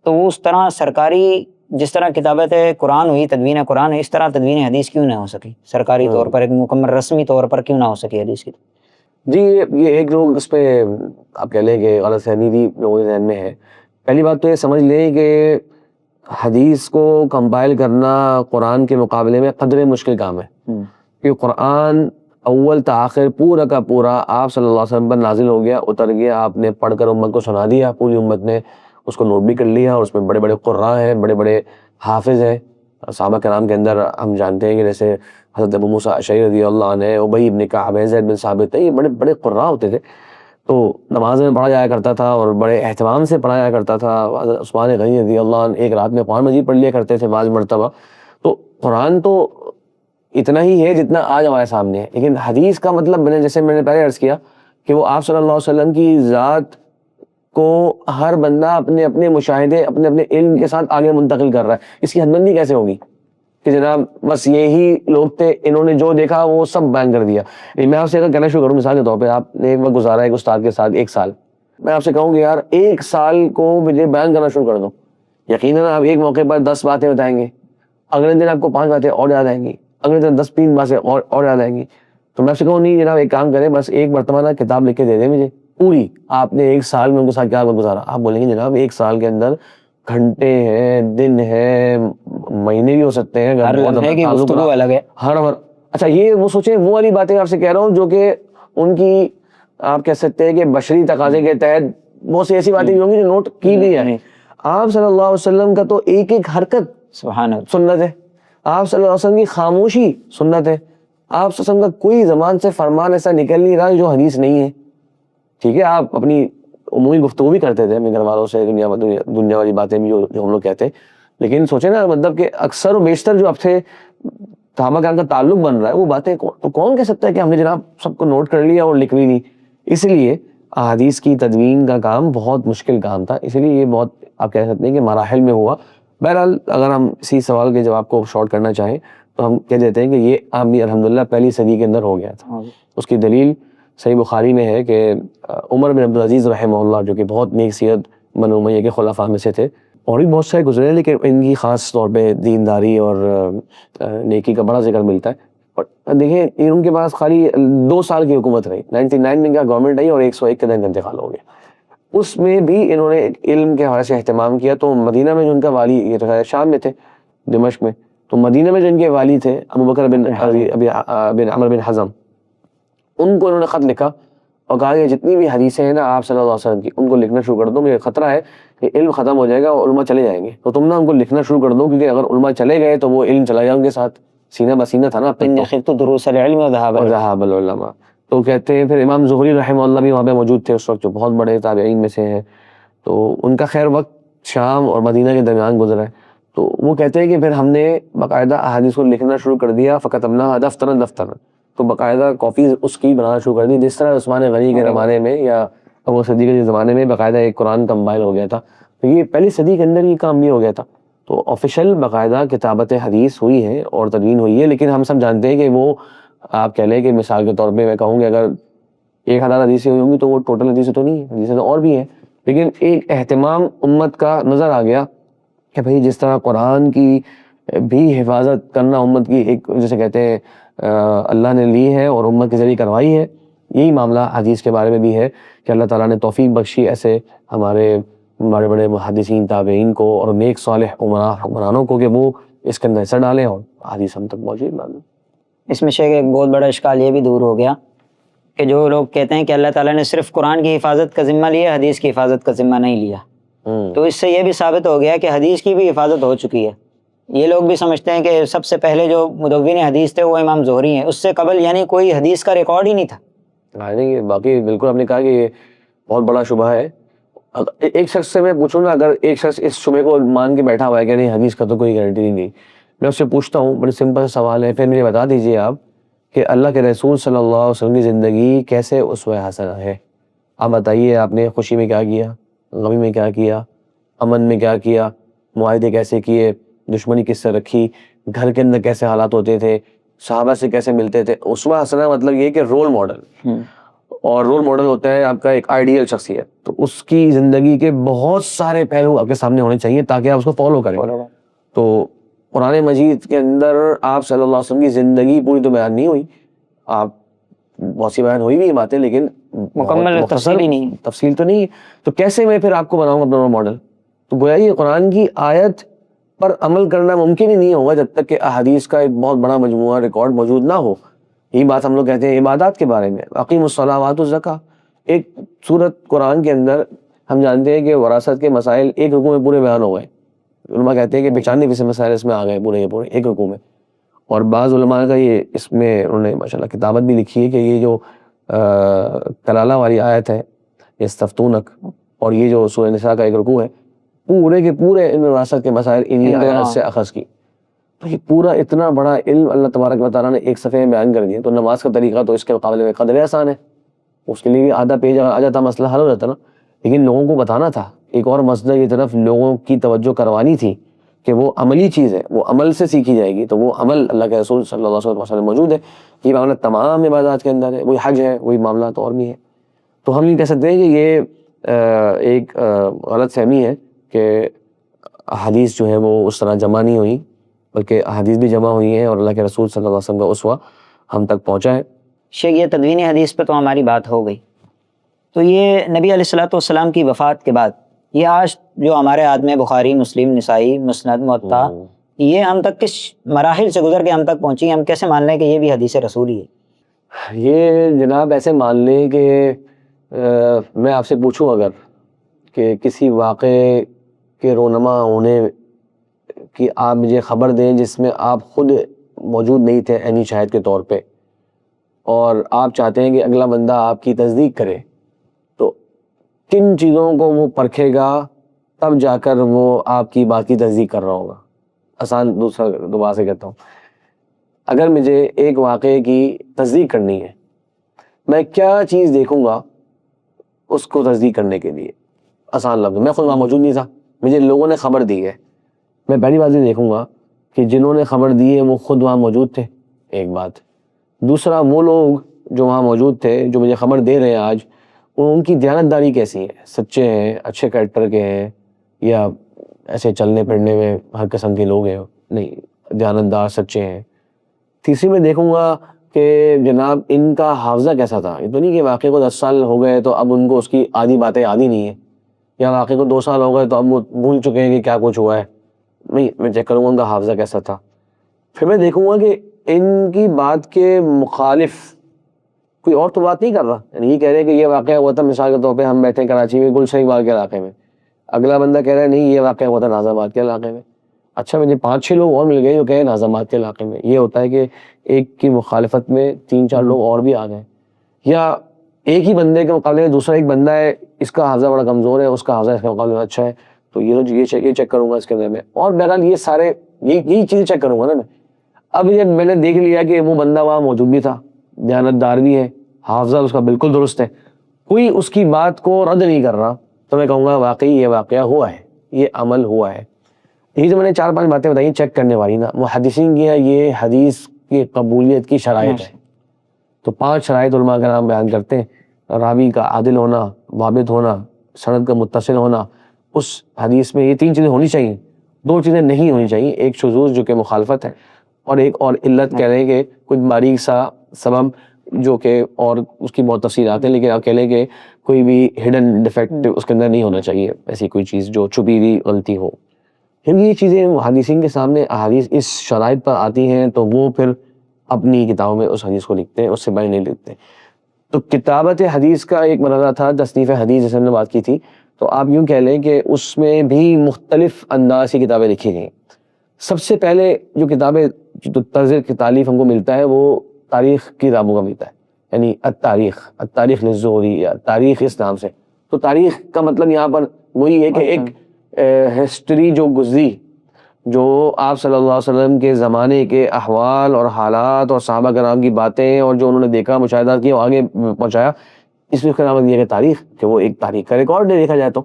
تو وہ اس طرح سرکاری, جس طرح کتابت قرآن ہوئی, تدوین قرآن ہے, اس طرح تدوین حدیث کیوں نہ ہو سکی سرکاری طور پر, ایک مکمل رسمی طور پر کیوں نہ ہو سکی حدیث کی؟ جی یہ ایک لوگ اس پہ آپ کہہ لیں کہ غلط فہمی بھی لوگوں کے ذہن میں ہے. پہلی بات تو یہ سمجھ لیں کہ حدیث کو کمپائل کرنا قرآن کے مقابلے میں قدرے مشکل کام ہے, کیونکہ قرآن اول تا آخر پورا کا پورا آپ صلی اللہ علیہ وسلم پر نازل ہو گیا, اتر گیا, آپ نے پڑھ کر امت کو سنا دیا, پوری امت نے اس کو نوٹ بھی کر لیا، اور اس میں بڑے بڑے قراء ہیں، بڑے بڑے حافظ ہیں صحابہ کرام کے اندر. ہم جانتے ہیں کہ جیسے حضرت ابو موسیٰ اشعری رضی اللہ عنہ، ابی بن کعب، زید بن ثابت، یہ بڑے بڑے قراء ہوتے تھے. تو نماز میں پڑھا جایا کرتا تھا اور بڑے اہتمام سے پڑھا جایا کرتا تھا. حضرت عثمان غنی رضی اللہ عنہ ایک رات میں قرآن مجید پڑھ لیا کرتے تھے بعض مرتبہ. تو قرآن تو اتنا ہی ہے جتنا آج ہمارے سامنے ہے، لیکن حدیث کا مطلب جیسے میں نے پہلے عرض کیا کہ وہ آپ صلی اللہ علیہ وسلم کی ذات کو ہر بندہ اپنے اپنے مشاہدے، اپنے اپنے علم کے ساتھ آگے منتقل کر رہا ہے. اس کی حد بندی کیسے ہوگی کہ جناب بس یہی لوگ تھے، انہوں نے جو دیکھا وہ سب بیان کر دیا. میں آپ سے اگر کہنا شروع کروں، مثال کے طور پہ آپ نے ایک وقت گزارا ایک استاد کے ساتھ 1 سال، میں آپ سے کہوں کہ یار 1 سال کو مجھے بیان کرنا شروع کر دو، یقیناً آپ ایک موقع پر 10 باتیں بتائیں گے، اگلے دن آپ کو 5 باتیں اور یاد آئیں گی، اگلے دن 3 باتیں اور یاد آئیں گی. تو میں آپ سے کہوں نہیں جناب ایک کام کریں، بس ایک مرتبہ کتاب لکھ کے دے دیں مجھے پوری، آپ نے 1 سال میں ان کے ساتھ کیا گزارا. آپ بولیں گے جناب 1 سال کے اندر گھنٹے ہیں، دن ہے، مہینے بھی ہو سکتے ہیں، ہر لمحے کی گفتگو الگ ہے. اچھا یہ وہ سوچیں، وہ والی باتیں آپ سے کہہ رہا ہوں جو کہ ان کی آپ کہہ سکتے ہیں کہ بشری تقاضے کے تحت بہت سی ایسی باتیں بھی ہوں گی جو نوٹ کی بھی جائیں. آپ صلی اللہ علیہ وسلم کا تو ایک ایک حرکت سبحان اللہ سنت ہے، آپ صلی اللہ علیہ وسلم کی خاموشی سنت ہے، آپ صلی اللہ علیہ وسلم کا کوئی زبان سے فرمان ایسا نکل نہیں رہا جو حدیث نہیں ہے. ٹھیک ہے آپ اپنی عمومی گفتگو بھی کرتے تھے اپنے گھر والوں سے، دنیا والی باتیں بھی جو ہم لوگ کہتے ہیں، لیکن سوچیں نا مطلب کہ اکثر و بیشتر جو اب سے صحابہ کرام کا تعلق بن رہا ہے وہ باتیں تو کون کہہ سکتا ہے کہ ہم نے جناب سب کو نوٹ کر لیا اور لکھ بھی نہیں. اس لیے احادیث کی تدوین کا کام بہت مشکل کام تھا، اس لیے یہ بہت آپ کہہ سکتے ہیں کہ مراحل میں ہوا. بہرحال اگر ہم اسی سوال کے جواب کو شارٹ کرنا چاہیں تو ہم کہہ دیتے ہیں کہ یہ عامی الحمدللہ پہلی صدی کے اندر ہو گیا تھا. اس کی دلیل صحیح بخاری میں ہے کہ عمر بن عبدالعزیز رحمہ اللہ جو کہ بہت نیک سیرت بنو امیہ کے خلفاء میں سے تھے، اور بھی بہت سارے گزرے ہیں لیکن ان کی خاص طور پہ دینداری اور نیکی کا بڑا ذکر ملتا ہے. اور دیکھیں ان کے پاس خالی 2 سال کی حکومت رہی، 99 میں کیا گورنمنٹ آئی اور 101 کے دن انتقال ہو گیا. اس میں بھی انہوں نے علم کے حوالے سے اہتمام کیا. تو مدینہ میں جو ان کا والی، یہ تو شام میں تھے دمشق میں، تو مدینہ میں جو ان کے والی تھے ابو بکر بن عمر بن حزم، ان کو انہوں نے خط لکھا اور کہا کہ جتنی بھی حدیثیں ہیں نا آپ صلی اللہ علیہ وسلم کی ان کو لکھنا شروع کر دو، مجھے خطرہ ہے کہ علم ختم ہو جائے گا اور علماء چلے جائیں گے، تو تم نا ان کو لکھنا شروع کر دو، کیونکہ اگر علماء چلے گئے تو وہ علم چلا جائے ان کے ساتھ. سینہ بسینہ تھا نا اب تک تو دروس العلم و ذهاب العلماء. تو کہتے ہیں پھر امام زہری رحمہ اللہ بھی وہاں پہ موجود تھے اس وقت، جو بہت بڑے تابعین میں سے ہیں. تو ان کا خیر وقت شام اور مدینہ کے درمیان گزرا ہے. تو وہ کہتے ہیں کہ پھر ہم نے باقاعدہ احادیث کو لکھنا شروع کر دیا، فکتبناها دفترا دفترا، تو باقاعدہ کاپیز اس کی بنانا شروع کر دی، جس طرح عثمان غنی کے زمانے میں یا ابو صدیق کے زمانے میں باقاعدہ ایک قرآن کمپائل ہو گیا تھا. تو یہ پہلی صدی کے اندر یہ کام بھی ہو گیا تھا. تو آفیشیل باقاعدہ کتابت حدیث ہوئی ہے اور تدوین ہوئی ہے، لیکن ہم سب جانتے ہیں کہ وہ آپ کہہ لیں کہ مثال کے طور پہ میں کہوں کہ اگر 1000 حدیثیں ہوئی ہوں گی تو وہ ٹوٹل حدیثیں تو نہیں، حدیثیں تو اور بھی ہیں، لیکن ایک اہتمام امت کا نظر آ گیا کہ بھئی جس طرح قرآن کی بھی حفاظت کرنا امت کی ایک جیسے کہتے ہیں اللہ نے لی ہے اور امت کے ذریعے کروائی ہے، یہی معاملہ حدیث کے بارے میں بھی ہے کہ اللہ تعالیٰ نے توفیق بخشی ایسے ہمارے بڑے بڑے محدثین تابعین کو اور نیک صالح حکمرانوں کو کہ وہ اس کے اندر حصہ ڈالیں اور حدیث ہم تک پہنچی. اس میں شیخ ایک بہت بڑا اشکال یہ بھی دور ہو گیا کہ جو لوگ کہتے ہیں کہ اللہ تعالیٰ نے صرف قرآن کی حفاظت کا ذمہ لیا، حدیث کی حفاظت کا ذمہ نہیں لیا، تو اس سے یہ بھی ثابت ہو گیا کہ حدیث کی بھی حفاظت ہو چکی ہے. یہ لوگ بھی سمجھتے ہیں کہ سب سے پہلے جو مدون حدیث تھے وہ امام زہری ہیں، اس سے قبل یعنی کوئی حدیث کا ریکارڈ ہی نہیں تھا. نہیں باقی بالکل آپ نے کہا کہ یہ بہت بڑا شبہ ہے. ایک شخص سے میں پوچھوں نا، اگر ایک شخص اس شبے کو مان کے بیٹھا ہوا ہے کہ نہیں حدیث کا تو کوئی گارنٹی نہیں، میں اس سے پوچھتا ہوں بڑے سمپل سوال ہے، پھر مجھے بتا دیجئے آپ کہ اللہ کے رسول صلی اللہ علیہ وسلم کی زندگی کیسے اسوہ حسنہ ہے. آپ بتائیے آپ نے خوشی میں کیا کیا، غمی میں کیا کیا، امن میں کیا کیا، معاہدے کیسے کیے، دشمنی کس سے رکھی، گھر کے اندر کیسے حالات ہوتے تھے، صحابہ سے کیسے ملتے تھے. اسوہ حسنہ مطلب یہ کہ رول ماڈل، اور رول ماڈل ہوتا ہے آپ کا ایک آئیڈیل شخصیت، تو اس کی زندگی کے بہت سارے پہلو آپ کے سامنے ہونے چاہیے تاکہ آپ اس کو فالو کریں. تو قرآن مجید کے اندر آپ صلی اللہ علیہ وسلم کی زندگی پوری تو بیان نہیں ہوئی، آپ بہت سی بیان ہوئی بھی باتیں لیکن مکمل تفصیل تو نہیں. تو کیسے میں پھر آپ کو بناؤں اپنا رول ماڈل؟ تو گویا یہ قرآن کی آیت پر عمل کرنا ممکن ہی نہیں ہوگا جب تک کہ احادیث کا ایک بہت بڑا مجموعہ ریکارڈ موجود نہ ہو. یہی بات ہم لوگ کہتے ہیں عبادات کے بارے میں، اقیم الصلاۃ وآتوا الزکاۃ، ایک سورت قرآن کے اندر ہم جانتے ہیں کہ وراثت کے مسائل ایک رکوع میں پورے بیان ہو گئے. علماء کہتے ہیں کہ 95 مسائل اس میں آ گئے پورے کے پورے ایک رکوع میں. اور بعض علماء کا یہ اس میں انہوں نے ماشاءاللہ کتابت بھی لکھی ہے کہ یہ جو کلالہ والی آیت ہے یستفتونک اور یہ جو سورہ نساء کا ایک رکوع ہے پورے کے پورے ان وراثت کے مسائل انہی آیات سے اخذ کی. تو یہ پورا اتنا بڑا علم اللہ تبارک و تعالیٰ نے ایک صفحے میں بیان کر دیا. تو نماز کا طریقہ تو اس کے مقابلے میں قدر آسان ہے, اس کے لیے بھی آدھا پیج آ جاتا مسئلہ حل ہو جاتا نا. لیکن لوگوں کو بتانا تھا, ایک اور مسئلہ کی طرف لوگوں کی توجہ کروانی تھی کہ وہ عملی چیز ہے, وہ عمل سے سیکھی جائے گی. تو وہ عمل اللہ کے رسول صلی اللہ علیہ وسلم موجود ہے. یہ معاملہ تمام عبادات کے اندر ہے, وہی حج ہے, وہی معاملات اور بھی ہیں. تو ہم یہ کہہ سکتے ہیں کہ یہ ایک غلط فہمی ہے کہ احادیث جو ہے وہ اس طرح جمع نہیں ہوئی, بلکہ احادیث بھی جمع ہوئی ہیں اور اللہ کے رسول صلی اللہ علیہ وسلم کا اسوہ ہم تک پہنچا ہے. شیخ یہ تدوین حدیث پہ تو ہماری بات ہو گئی. تو یہ نبی علیہ الصلوۃ والسلام کی وفات کے بعد یہ آج جو ہمارے ہاتھ میں بخاری, مسلم, نسائی, مسند, موطا, یہ ہم تک کس مراحل سے گزر کے ہم تک پہنچی, ہم کیسے مان لیں کہ یہ بھی حدیث رسول ہی ہے؟ یہ جناب ایسے مان لیں کہ میں آپ سے پوچھوں اگر کہ کسی واقعے کے رونما ہونے کی آپ مجھے خبر دیں جس میں آپ خود موجود نہیں تھے عینی شاہد کے طور پہ, اور آپ چاہتے ہیں کہ اگلا بندہ آپ کی تصدیق کرے, تو کن چیزوں کو وہ پرکھے گا تب جا کر وہ آپ کی بات کی تصدیق کر رہا ہوگا؟ آسان دوبارہ سے کہتا ہوں, اگر مجھے ایک واقعے کی تصدیق کرنی ہے, میں کیا چیز دیکھوں گا اس کو تصدیق کرنے کے لیے؟ آسان لفظ, میں خود وہاں موجود نہیں تھا, مجھے لوگوں نے خبر دی ہے, میں پہلی بات یہ دیکھوں گا کہ جنہوں نے خبر دی ہے وہ خود وہاں موجود تھے, ایک بات. دوسرا, وہ لوگ جو وہاں موجود تھے جو مجھے خبر دے رہے ہیں آج, ان کی دیانتداری کیسی ہے, سچے ہیں, اچھے کریکٹر کے ہیں, یا ایسے چلنے پھرنے میں ہر قسم کے لوگ ہیں, نہیں دیانتدار سچے ہیں. تیسری میں دیکھوں گا کہ جناب ان کا حافظہ کیسا تھا. یہ تو نہیں کہ واقعے کو 10 سال ہو گئے تو اب ان کو اس کی آدھی باتیں یاد ہی نہیں ہیں, یا واقعے کو 2 سال ہو گئے تو اب وہ بھول چکے ہیں کہ کیا کچھ ہوا ہے. نہیں, میں چیک کروں گا ان کا حافظہ کیسا تھا. پھر میں دیکھوں گا کہ ان کی بات کے مخالف کوئی اور تو بات نہیں کر رہا. یعنی یہ کہہ رہے ہیں کہ یہ واقعہ ہوا تھا مثال کے طور پہ ہم بیٹھے ہیں کراچی میں گلشن اقبال کے علاقے میں, اگلا بندہ کہہ رہا ہے نہیں یہ واقعہ ہوا تھا ناظم آباد کے علاقے میں. اچھا, مجھے 5-6 لوگ اور مل گئے جو کہے ناظم آباد کے علاقے میں. یہ ہوتا ہے کہ ایک کی مخالفت میں 3-4 لوگ اور بھی آ گئے, یا ایک ہی بندے کے مقابلے میں دوسرا ایک بندہ ہے اس کا حافظہ بڑا کمزور ہے, اس کا حافظہ اس کے مقابلے میں اچھا ہے, تو یہ چیک کروں گا اس کے اندر میں. اور بہرحال یہ سارے یہی چیزیں چیک کروں گا نا میں. اب یہ میں نے دیکھ لیا کہ وہ بندہ وہاں موجود بھی تھا, دیانتدار بھی ہے, حافظہ اس کا بالکل درست ہے, کوئی اس کی بات کو رد نہیں کر رہا, تو میں کہوں گا واقعی یہ واقعہ ہوا ہے, یہ عمل ہوا ہے. یہی تو میں نے 4-5 باتیں بتائی چیک کرنے والی نا. محدثین کی ہے یہ حدیث کی قبولیت کی شرائط ہے. تو 5 شرائط علماء کا نام بیان کرتے ہیں. راوی کا عادل ہونا, ضابط ہونا, سند کا متصل ہونا. اس حدیث میں یہ 3 چیزیں ہونی چاہیے, 2 چیزیں نہیں ہونی چاہیے. ایک شذوذ جو کہ مخالفت ہے, اور ایک اور علت کہہ رہے ہیں کہ کچھ باریک سا سبب جو کہ اور اس کی بہت تفصیلات ہیں, لیکن آپ کہہ لیں کہ کوئی بھی ہڈن ڈیفیکٹ اس کے اندر نہیں ہونا چاہیے, ایسی کوئی چیز جو چھپی ہوئی غلطی ہو. پھر یہ چیزیں محدثین کے سامنے احادیث اس شرائط پر آتی ہیں تو وہ پھر اپنی کتابوں میں اس حدیث کو لکھتے ہیں, اس سے باہر نہیں لکھتے. تو کتابت حدیث کا ایک مرحلہ تھا, تصنیف حدیث جیسے ہم نے بات کی تھی, تو آپ یوں کہہ لیں کہ اس میں بھی مختلف انداز کی کتابیں لکھی گئیں. سب سے پہلے جو کتابیں جو طرز کی تالیف ہم کو ملتا ہے وہ تاریخ کی کتابوں کا ملتا ہے, یعنی التاریخ للزہری یا تاریخ اس نام سے. تو تاریخ کا مطلب یہاں پر وہی ہے کہ ایک ہسٹری جو گزری, جو آپ صلی اللہ علیہ وسلم کے زمانے کے احوال اور حالات اور صحابہ کرام کی باتیں اور جو انہوں نے دیکھا مشاہدات کیا وہ آگے پہنچایا, اس میں نام یہ ہے تاریخ, کہ وہ ایک تاریخ کا ریکارڈ ہے. دیکھا جائے تو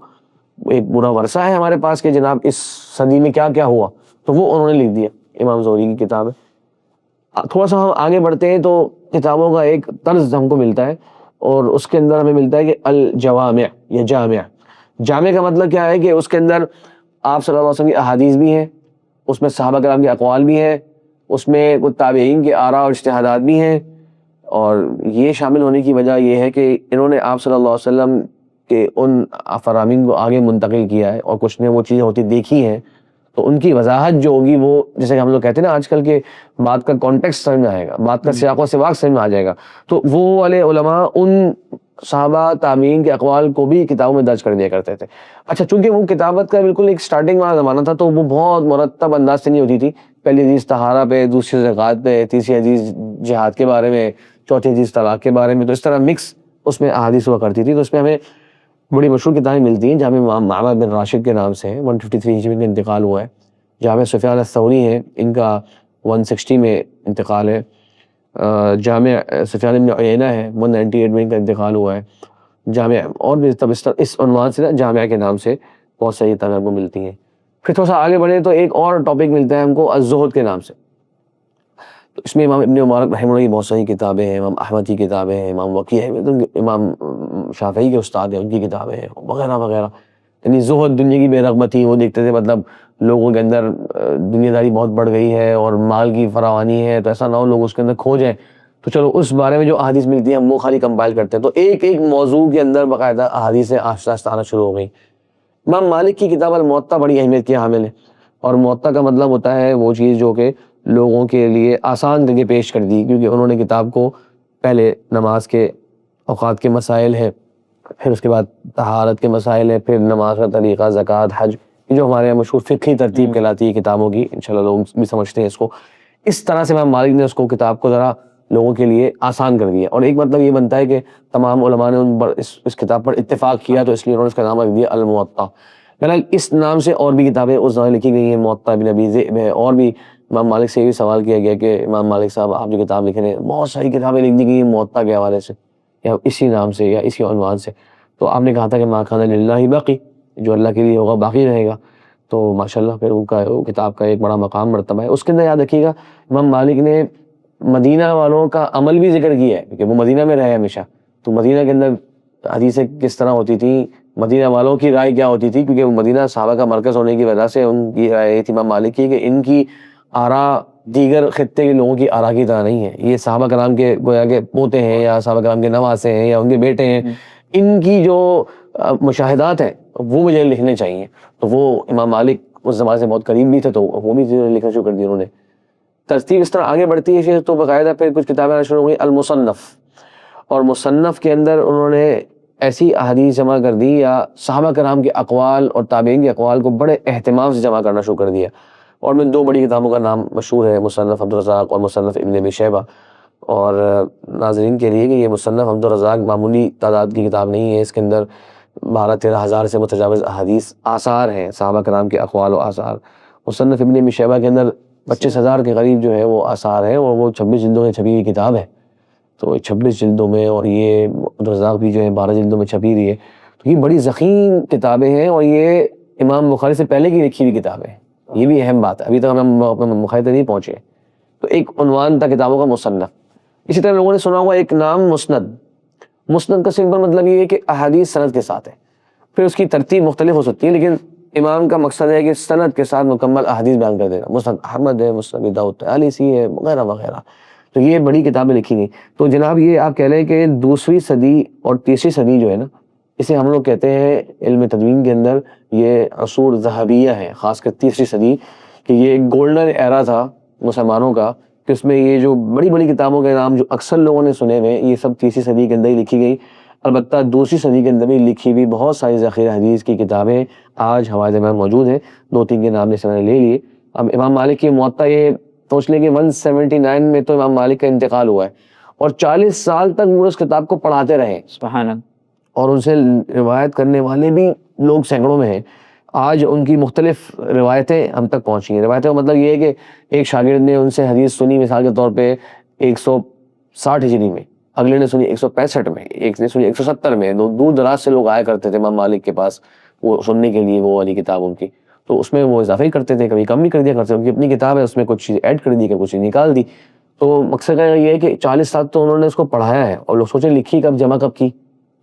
ایک پورا ورثہ ہے ہمارے پاس کہ جناب اس صدی میں کیا کیا ہوا, تو وہ انہوں نے لکھ دیا. امام زہری کی کتاب ہے. تھوڑا سا ہم آگے بڑھتے ہیں تو کتابوں کا ایک طرز ہم کو ملتا ہے, اور اس کے اندر ہمیں ملتا ہے کہ الجوامع یا جامع. جامع کا مطلب کیا ہے کہ اس کے اندر آپ صلی اللہ علیہ وسلم کی احادیث بھی ہیں, اس میں صحابہ کرام کے اقوال بھی ہیں, اس میں کچھ تابعین کے آراء اور اجتہادات بھی ہیں. اور یہ شامل ہونے کی وجہ یہ ہے کہ انہوں نے آپ صلی اللہ علیہ وسلم کے ان فرامین کو آگے منتقل کیا ہے, اور کچھ نے وہ چیزیں ہوتی دیکھی ہیں, تو ان کی وضاحت جو ہوگی وہ جیسے کہ ہم لوگ کہتے ہیں نا آج کل کے بات کا کانٹیکسٹ سمجھ میں آئے گا, بات کا سیاق و سباق سمجھ میں آ جائے گا. تو وہ والے علماء ان صحابہ تابعین کے اقوال کو بھی کتابوں میں درج کر دیا کرتے تھے. اچھا چونکہ وہ کتابت کا بالکل ایک سٹارٹنگ والا زمانہ تھا تو وہ بہت مرتب انداز سے نہیں ہوتی تھی. پہلی حدیث طہارہ پہ، دوسری زکوٰۃ پہ، تیسری حدیث جہاد کے بارے میں، چوتھی حدیث طلاق کے بارے میں، تو اس طرح مکس اس میں احادیث ہوا کرتی تھی. تو اس میں ہمیں بڑی مشہور کتابیں ملتی ہیں جہاں امام معمر بن راشد کے نام سے ہیں، 153 ہجری میں انتقال ہوا ہے. جامع سفیان الثوری ہیں، ان کا 160 میں انتقال ہے. جامع سفیان بن عیینہ ہے، 198 میں ان کا انتقال ہوا ہے. جامع اور بھی تب اس عنوان سے نا جامعہ کے نام سے بہت ساری کتابیں ہم کو ملتی ہیں. پھر تھوڑا سا آگے بڑھے تو ایک اور ٹاپک ملتا ہے ہم کو الزہد کے نام سے. تو اس میں امام ابن مبارک رحمہ اللہ کی بہت ساری کتابیں ہیں، امام احمد کی کتابیں ہیں، امام وقیع ہے، امام شافعی کے استاد ہیں ان کی کتابیں ہیں وغیرہ وغیرہ. یعنی زہد، دنیا کی بے رغبتی، وہ دیکھتے تھے مطلب لوگوں کے اندر دنیا داری بہت بڑھ گئی ہے اور مال کی فراوانی ہے تو ایسا نہ ہو لوگ اس کے اندر کھو جائیں. تو چلو اس بارے میں جو احادیث ملتی ہیں ہم وہ خالی کمپائل کرتے ہیں. تو ایک ایک موضوع کے اندر باقاعدہ احادیث آہستہ آہستہ آنا شروع ہو گئی. امام مالک کی کتاب الموطا بڑی اہمیت کی حامل ہے، اور موطا کا مطلب ہوتا ہے وہ چیز جو کہ لوگوں کے لیے آسان کر کے پیش کر دی، کیونکہ انہوں نے کتاب کو پہلے نماز کے اوقات کے مسائل ہیں، پھر اس کے بعد طہارت کے مسائل ہیں، پھر نماز کا طریقہ، زکوٰۃ، حج، جو ہمارے یہاں مشہور فقہی ترتیب کہلاتی ہے کتابوں کی، انشاءاللہ لوگ بھی سمجھتے ہیں اس کو. اس طرح سے امام مالک نے اس کو کتاب کو ذرا لوگوں کے لیے آسان کر دیا. اور ایک مطلب یہ بنتا ہے کہ تمام علماء نے اس کتاب پر اتفاق کیا تو اس لیے انہوں نے اس کا نام رکھ دیا الموطا. بہرحال اس نام سے اور بھی کتابیں اس زمانے لکھی گئی ہیں. موطا ابن ابی ذئب ہے، اور بھی امام مالک سے یہ سوال کیا گیا کہ امام مالک صاحب آپ جو کتاب لکھ رہے ہیں، بہت ساری کتابیں لکھ دی گئی ہیں موطا کے حوالے سے یا اسی نام سے یا اسی عنوان سے. تو آپ نے کہا تھا کہ ما کان للہ باقی، جو اللہ کے لیے ہوگا باقی رہے گا. تو ماشاءاللہ پھر وہ کتاب کا ایک بڑا مقام مرتبہ ہے. اس کے اندر یاد رکھیے گا امام مالک نے مدینہ والوں کا عمل بھی ذکر کیا ہے، کیونکہ وہ مدینہ میں رہے ہمیشہ. تو مدینہ کے اندر حدیثیں کس طرح ہوتی تھیں، مدینہ والوں کی رائے کیا ہوتی تھی، کیونکہ وہ مدینہ صحابہ کا مرکز ہونے کی وجہ سے ان کی رائے یہ تھی امام مالک کی کہ ان کی آراء دیگر خطے کے لوگوں کی آراء کی طرح نہیں ہے. یہ صحابہ کرام کے گویا کہ پوتے ہیں یا صحابہ کرام کے نواسے ہیں یا ان کے بیٹے ہیں، ان کی جو مشاہدات ہیں وہ مجھے لکھنے چاہیے. تو وہ امام مالک اس زمانے سے بہت قریب بھی تھے تو وہ بھی لکھنا شروع کر دی انہوں نے. ترتیب اس طرح آگے بڑھتی ہے تو باقاعدہ پھر کچھ کتابیں آنا شروع ہو گئی المصنف. اور مصنف کے اندر انہوں نے ایسی احادیث جمع کر دی یا صحابہ کرام کے اقوال اور تابعین کے اقوال کو بڑے اہتمام سے جمع کرنا شروع کر دیا. اور میں دو بڑی کتابوں کا نام مشہور ہے، مصنف عبدالرزاق اور مصنف ابن ابی شیبہ. اور ناظرین کے لیے کہ یہ مصنف عبدالرزاق معمولی تعداد کی کتاب نہیں ہے، اس کے اندر 12-13 ہزار سے متجاوز احادیث آثار ہیں، صحابہ کرام کے اقوال و آثار. مصنف ابن ابی شیبہ کے اندر 25,000 کے قریب جو ہے وہ آثار ہیں، اور وہ 26 جلدوں میں چھپی ہوئی کتاب ہے. تو 26 جلدوں میں، اور یہ عبدالرزاق بھی جو ہے 12 جلدوں میں چھپی ہوئی ہے. تو یہ بڑی ضخیم کتابیں ہیں، اور یہ امام بخاری سے پہلے کی لکھی ہوئی کتابیں ہیں. یہ بھی اہم بات ہے، ابھی تک ہم بخاری تک نہیں پہنچے. تو ایک عنوان تھا کتابوں کا مصنف. اسی طرح لوگوں نے سنا ہوا ایک نام مسند. مسند کا سمپل مطلب یہ ہے کہ احادیث سند کے ساتھ ہے. پھر اس کی ترتیب مختلف ہو سکتی ہے، لیکن امام کا مقصد ہے کہ سند کے ساتھ مکمل احادیث بیان کر دینا. مسند احمد ہے، مسند ابی داؤد طیالسی ہے، وغیرہ وغیرہ. تو یہ بڑی کتابیں لکھی گئی. تو جناب یہ آپ کہہ لیں کہ دوسری صدی اور تیسری صدی جو ہے نا، اسے ہم لوگ کہتے ہیں علم تدوین کے اندر یہ عصور ذہبیہ ہے، خاص کر تیسری صدی، کہ یہ ایک گولڈن ایرا تھا مسلمانوں کا، کہ اس میں یہ جو بڑی بڑی کتابوں کے نام جو اکثر لوگوں نے سنے ہوئے یہ سب تیسری صدی کے اندر ہی لکھی گئی. البتہ دوسری صدی کے اندر بھی لکھی ہوئی بہت ساری ذخیرہ حدیث کی کتابیں آج ہمارے ذہن میں موجود ہیں. 2-3 کے نام نے میں نے لے لیے. اب امام مالک کی موطا یہ سوچ لیں کہ 179 میں تو امام مالک کا انتقال ہوا ہے، اور 40 سال تک وہ اس کتاب کو پڑھاتے رہے. سبحان اللہ. اور ان سے روایت کرنے والے بھی لوگ سینکڑوں میں ہیں. آج ان کی مختلف روایتیں ہم تک پہنچی ہیں. روایتوں کا مطلب یہ ہے کہ ایک شاگرد نے ان سے حدیث سنی مثال کے طور پہ 160 ہجری میں، اگلے نے سنی 165 میں، ایک نے سنی 170 میں. دور دراز سے لوگ آیا کرتے تھے امام مالک کے پاس وہ سننے کے لیے وہ والی کتاب ان کی. تو اس میں وہ اضافہ ہی کرتے تھے، کبھی کم بھی کر دیا کرتے. ان کی اپنی کتاب ہے، اس میں کچھ چیز ایڈ کر دی، کچھ چیز نکال دی. تو مقصد یہ ہے کہ 40 سال تو انہوں نے اس کو پڑھایا ہے. اور لوگ سوچیں لکھی کب، جمع کب کی؟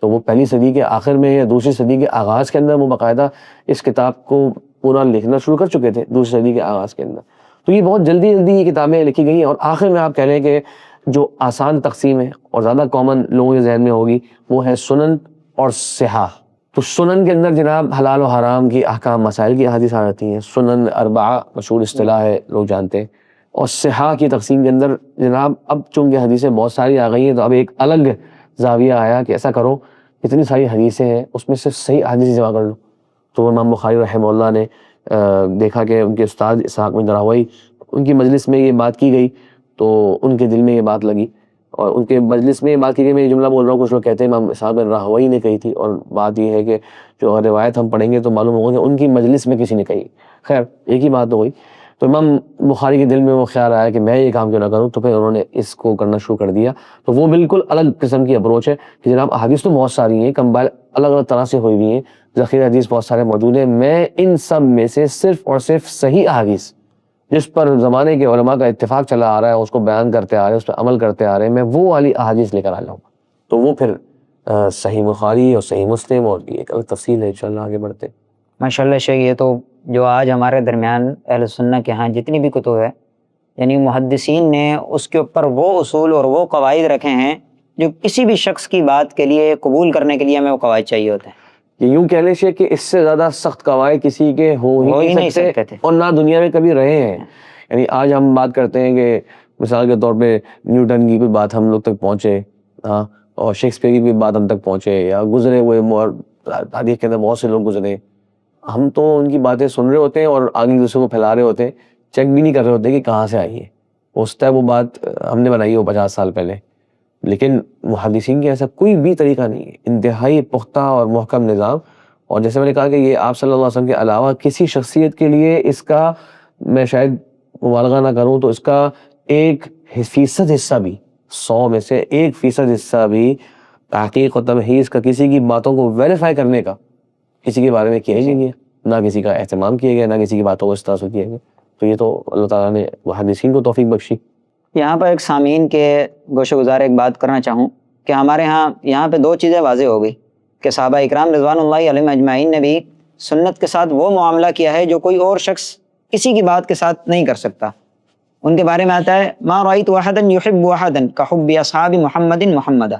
تو وہ پہلی صدی کے آخر میں یا دوسری صدی کے آغاز کے اندر وہ باقاعدہ اس کتاب کو پورا لکھنا شروع کر چکے تھے دوسری صدی کے آغاز کے اندر. تو یہ بہت جلدی یہ کتابیں لکھی گئی ہیں. اور آخر میں آپ کہہ لیں کہ جو آسان تقسیم ہے اور زیادہ کامن لوگوں کے ذہن میں ہوگی وہ ہے سنن اور صحاح. تو سنن کے اندر جناب حلال و حرام کی احکام مسائل کی احادیث آ جاتی ہیں. سنن اربعہ مشہور اصطلاح ہے، لوگ جانتے ہیں. اور صحاح کی تقسیم کے اندر جناب اب چونکہ حدیثیں بہت ساری آ گئی ہیں تو اب ایک الگ زاویہ آیا کہ ایسا کرو اتنی ساری حدیثیں ہیں اس میں سے صحیح حدیث جمع کر لو. تو امام بخاری رحمہ اللہ نے دیکھا کہ ان کے استاد اسحاق بن راہوئی ان کی مجلس میں یہ بات کی گئی تو ان کے دل میں یہ بات لگی اور ان کے مجلس میں یہ بات کی گئی. میں یہ جملہ بول رہا ہوں کچھ لوگ کہتے ہیں امام اسحاق بن راہوئی نے کہی تھی اور بات یہ ہے کہ جو روایت ہم پڑھیں گے تو معلوم ہوگا کہ ان کی مجلس میں کسی نے کہی. خیر ایک ہی بات ہو گئی. تو امام بخاری کے دل میں وہ خیال آیا کہ میں یہ کام کیوں نہ کروں, تو پھر انہوں نے اس کو کرنا شروع کر دیا. تو وہ بالکل الگ قسم کی اپروچ ہے کہ جناب احادیث تو بہت ساری ہیں, کمبائل الگ الگ طرح سے ہوئی ہوئی ہیں, ذخیرہ حدیث بہت سارے موجود ہیں, میں ان سب میں سے صرف اور صرف صحیح احادیث جس پر زمانے کے علماء کا اتفاق چلا آ رہا ہے اس کو بیان کرتے آ رہے ہیں, اس پر عمل کرتے آ رہے ہیں, میں وہ والی احادیث لے کر آ جاؤں گا. تو وہ پھر صحیح بخاری اور صحیح مسلم اور یہ ایک الگ تفصیل ہے. انشاءاللہ آگے بڑھتے ہیں. ماشاءاللہ شیخ, یہ تو جو آج ہمارے درمیان اہل سنہ کے ہاں جتنی بھی کتب ہے, یعنی محدثین نے اس کے اوپر وہ اصول اور وہ قواعد رکھے ہیں جو کسی بھی شخص کی بات کے لیے قبول کرنے کے لیے ہمیں وہ قواعد چاہیے ہوتے ہیں. یہ یوں کہہ لیں کہ اس سے زیادہ سخت قواعد کسی کے ہو ہی نہیں سکتے تھے اور نہ دنیا میں کبھی رہے ہیں. یعنی آج ہم بات کرتے ہیں کہ مثال کے طور پہ نیوٹن کی کوئی بات ہم لوگ تک پہنچے, ہاں, اور شیکسپیئر کی کوئی بات ہم تک پہنچے, یا گزرے ہوئے تاریخ کے اندر بہت سے لوگ گزرے, ہم تو ان کی باتیں سن رہے ہوتے ہیں اور آگے دوسرے کو پھیلا رہے ہوتے ہیں, چیک بھی نہیں کر رہے ہوتے کہ کہاں سے آئی ہے. ہو سکتا ہے وہ بات ہم نے بنائی ہو 50 سال پہلے, لیکن محدثین کے ایسا کوئی بھی طریقہ نہیں ہے, انتہائی پختہ اور محکم نظام. اور جیسے میں نے کہا کہ یہ آپ صلی اللہ علیہ وسلم کے علاوہ کسی شخصیت کے لیے اس کا میں شاید مبالغہ نہ کروں تو اس کا 1% حصہ بھی, 100 میں سے 1% حصہ بھی تحقیق و تمحیص کا, کسی کی باتوں کو ویریفائی کرنے کا کسی کے بارے میں کیا ہی نہیں ہے, نہ کسی کا اہتمام کیا گیا, نہ کسی کی باتوں کو اس طرح سے کیا گیا. تو یہ تو اللہ تعالیٰ نے محدثین کو توفیق بخشی. یہاں پر ایک سامعین کے گوشہ گزار ایک بات کرنا چاہوں کہ ہمارے ہاں یہاں پہ 2 چیزیں واضح ہو گئی کہ صحابہ اکرام رضوان اللہ علیہم اجمعین نے بھی سنت کے ساتھ وہ معاملہ کیا ہے جو کوئی اور شخص کسی کی بات کے ساتھ نہیں کر سکتا. ان کے بارے میں آتا ہے ما رأیت احدا یحب احدا کحب اصحاب محمد محمدا,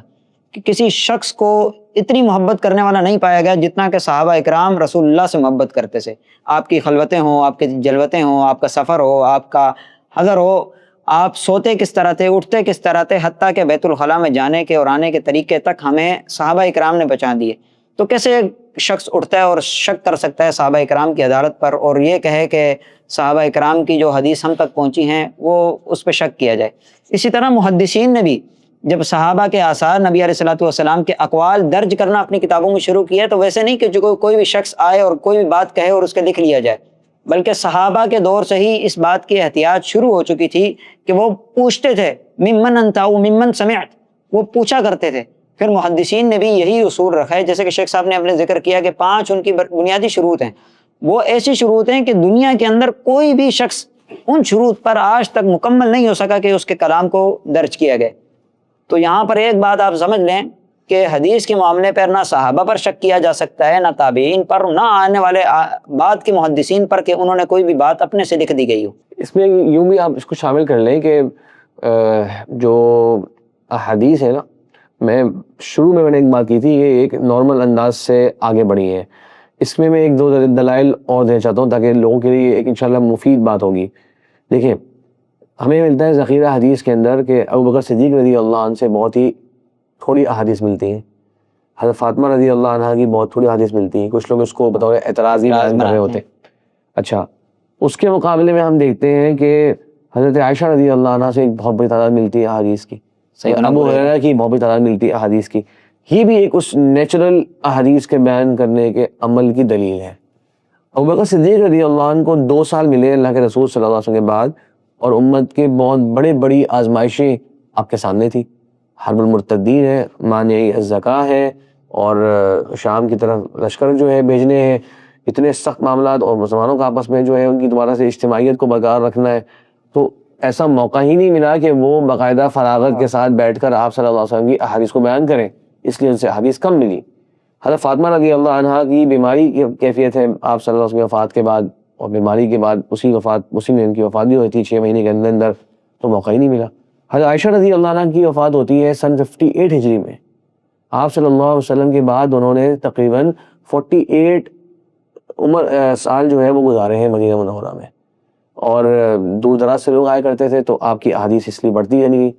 کہ کسی شخص کو اتنی محبت کرنے والا نہیں پایا گیا جتنا کہ صحابہ اکرام رسول اللہ سے محبت کرتے تھے. آپ کی خلوتیں ہوں, آپ کی جلوتیں ہوں, آپ کا سفر ہو, آپ کا حضر ہو, آپ سوتے کس طرح تھے, اٹھتے کس طرح تھے, حتیٰ کہ بیت الخلاء میں جانے کے اور آنے کے طریقے تک ہمیں صحابہ اکرام نے بچا دیے. تو کیسے ایک شخص اٹھتا ہے اور شک کر سکتا ہے صحابہ اکرام کی عدالت پر, اور یہ کہے کہ صحابہ اکرام کی جو حدیث ہم تک پہنچی ہیں وہ اس پہ شک کیا جائے. اسی طرح محدثین نے بھی جب صحابہ کے آثار, نبی علیہ الصلوۃ والسلام کے اقوال درج کرنا اپنی کتابوں میں شروع کیا, تو ویسے نہیں کہ جو کوئی بھی شخص آئے اور کوئی بھی بات کہے اور اس کے لکھ لیا جائے, بلکہ صحابہ کے دور سے ہی اس بات کی احتیاط شروع ہو چکی تھی کہ وہ پوچھتے تھے ممن انت او ممن سمعت, وہ پوچھا کرتے تھے. پھر محدثین نے بھی یہی اصول رکھا ہے, جیسے کہ شیخ صاحب نے اپنے ذکر کیا کہ 5 ان کی بنیادی شروط ہیں. وہ ایسی شروط ہیں کہ دنیا کے اندر کوئی بھی شخص ان شروط پر آج تک مکمل نہیں ہو سکا کہ اس کے کلام کو درج کیا گئے. تو یہاں پر ایک بات آپ سمجھ لیں کہ حدیث کے معاملے پر نہ صحابہ پر شک کیا جا سکتا ہے, نہ تابعین پر, نہ آنے والے بعد کے محدثین پر کہ انہوں نے کوئی بھی بات اپنے سے لکھ دی گئی ہو. اس میں یوں بھی آپ اس کو شامل کر لیں کہ جو احادیث ہے نا, میں شروع میں نے ایک بات کی تھی, یہ ایک نارمل انداز سے آگے بڑھی ہے. اس میں 1-2 دلائل اور دینا چاہتا ہوں تاکہ لوگوں کے لیے ایک انشاءاللہ مفید بات ہوگی. دیکھیں, ہمیں ملتا ہے ذخیرہ حدیث کے اندر کہ ابوبکر صدیق رضی اللہ عنہ سے بہت ہی تھوڑی احادیث ملتی ہیں, حضرت فاطمہ رضی اللہ عنہ کی بہت تھوڑی حدیث ملتی ہیں. کچھ لوگ اس کو بطور اعتراض ہی بیان کر رہے ہوتے ہیں. اچھا, اس کے مقابلے میں ہم دیکھتے ہیں کہ حضرت عائشہ رضی اللہ عنہ سے ایک بہت بڑی تعداد ملتی ہے احادیث کی, ابو ہریرہ کی بہت بڑی تعداد ملتی ہے احادیث کی. یہ بھی ایک اس نیچرل احادیث کے بیان کرنے کے عمل کی دلیل ہے. ابوبکر صدیق رضی اللہ عنہ کو 2 سال ملے اللہ کے رسول صلی اللہ علیہ وسلم کے بعد, اور امت کے بہت بڑی آزمائشیں آپ کے سامنے تھی. حرب المرتدین ہے, مانع الزکاة ہے, اور شام کی طرف لشکر جو ہے بھیجنے ہیں, اتنے سخت معاملات, اور مسلمانوں کا آپس میں جو ہے ان کی دوبارہ سے اجتماعیت کو برقرار رکھنا ہے. تو ایسا موقع ہی نہیں ملا کہ وہ باقاعدہ فراغت کے ساتھ بیٹھ کر آپ صلی اللہ علیہ وسلم کی احادیث کو بیان کریں, اس لیے ان سے احادیث کم ملی. حضرت فاطمہ رضی اللہ عنہ کی بیماری کی کیفیت ہے آپ صلی اللہ علیہ وسلم کی وفات کے بعد, اور بیماری کے بعد اسی میں ان کی وفات بھی ہوئی تھی 6 مہینے کے اندر, تو موقع ہی نہیں ملا. حضرت عائشہ رضی اللہ عنہ کی وفات ہوتی ہے سن 58 ہجری میں. آپ صلی اللہ علیہ وسلم کے بعد انہوں نے تقریباً 48 سال جو ہے وہ گزارے ہیں مدینہ منورہ میں, اور دور دراز سے لوگ آیا کرتے تھے, تو آپ کی احادیث اس لیے بڑھتی نہیں گئی.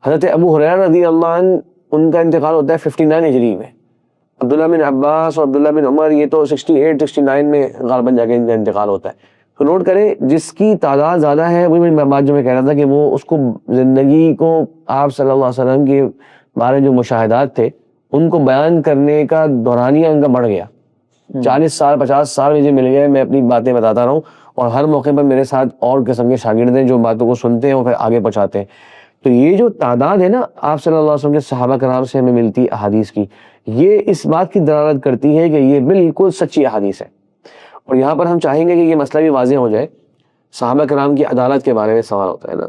حضرت ابو ہریرہ رضی اللہ عنہ ان کا انتقال ہوتا ہے 59 ہجری میں. عبداللہ بن عباس اور عبداللہ بن عمر یہ تو 68 69 میں غالباً جا کے ان کا انتقال ہوتا ہے. تو نوٹ کریں جس کی تعداد زیادہ ہے وہی بات جو میں کہہ رہا تھا کہ وہ اس کو زندگی کو آپ صلی اللہ علیہ وسلم کے بارے جو مشاہدات تھے ان کو بیان کرنے کا دورانیہ ان کا بڑھ گیا. 40 سال 50 سال مجھے مل گئے, میں اپنی باتیں بتاتا رہا ہوں اور ہر موقع پر میرے ساتھ اور قسم کے شاگرد ہیں جو باتوں کو سنتے ہیں اور پھر آگے پہنچاتے ہیں. تو یہ جو تعداد ہے نا آپ صلی اللہ علیہ وسلم کے صحابہ کرام سے ہمیں ملتی احادیث کی, یہ اس بات کی دلالت کرتی ہے کہ یہ بالکل سچی احادیث ہے. اور یہاں پر ہم چاہیں گے کہ یہ مسئلہ بھی واضح ہو جائے. صحابہ کرام کی عدالت کے بارے میں سوال ہوتا ہے نا,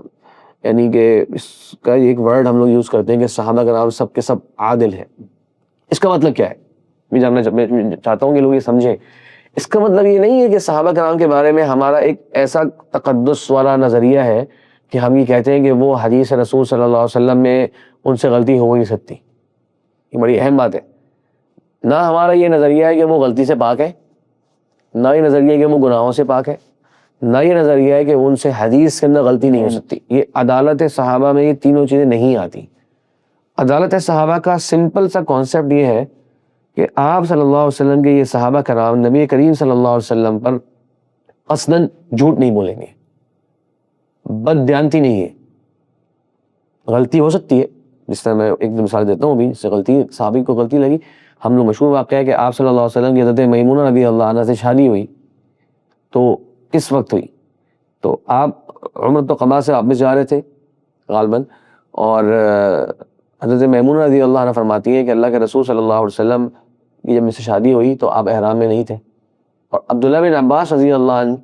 یعنی کہ اس کا ایک ورڈ ہم لوگ یوز کرتے ہیں کہ صحابہ کرام سب کے سب عادل ہیں. اس کا مطلب کیا ہے میں جاننا چاہتا ہوں کہ لوگ یہ سمجھیں. اس کا مطلب یہ نہیں ہے کہ صحابہ کرام کے بارے میں ہمارا ایک ایسا تقدس والا نظریہ ہے کہ ہم یہ کہتے ہیں کہ وہ حدیث رسول صلی اللہ علیہ وسلم میں ان سے غلطی ہو نہیں سکتی. یہ بڑی اہم بات ہے. نہ ہمارا یہ نظریہ ہے کہ وہ غلطی سے پاک ہے, نہ یہ نظریہ ہے کہ وہ گناہوں سے پاک ہے, نہ یہ نظریہ ہے کہ ان سے حدیث کے اندر غلطی نہیں ہو سکتی. یہ عدالت صحابہ میں یہ تینوں چیزیں نہیں آتی. عدالت صحابہ کا سمپل سا کانسیپٹ یہ ہے کہ آپ صلی اللہ علیہ وسلم کے یہ صحابہ کرام نبی کریم صلی اللہ علیہ وسلم پر قصداً جھوٹ نہیں بولیں گے, بددیانتی نہیں ہے. غلطی ہو سکتی ہے, جس طرح میں ایک مثال دیتا ہوں ابھی سے غلطی صحابی کو غلطی لگی. ہم لوگ مشہور واقعہ ہے کہ آپ صلی اللہ علیہ وسلم کی حضرت میمونہ رضی اللہ عنہ سے شادی ہوئی تو کس وقت ہوئی, تو آپ عمر تو قبا سے واپس جا رہے تھے غالباً, اور حضرت میمونہ رضی اللہ عنہ فرماتی ہیں کہ اللہ کے رسول صلی اللہ علیہ وسلم کی جب مجھ سے شادی ہوئی تو آپ احرام میں نہیں تھے. اور عبداللہ بن عباس رضی اللہ عنہ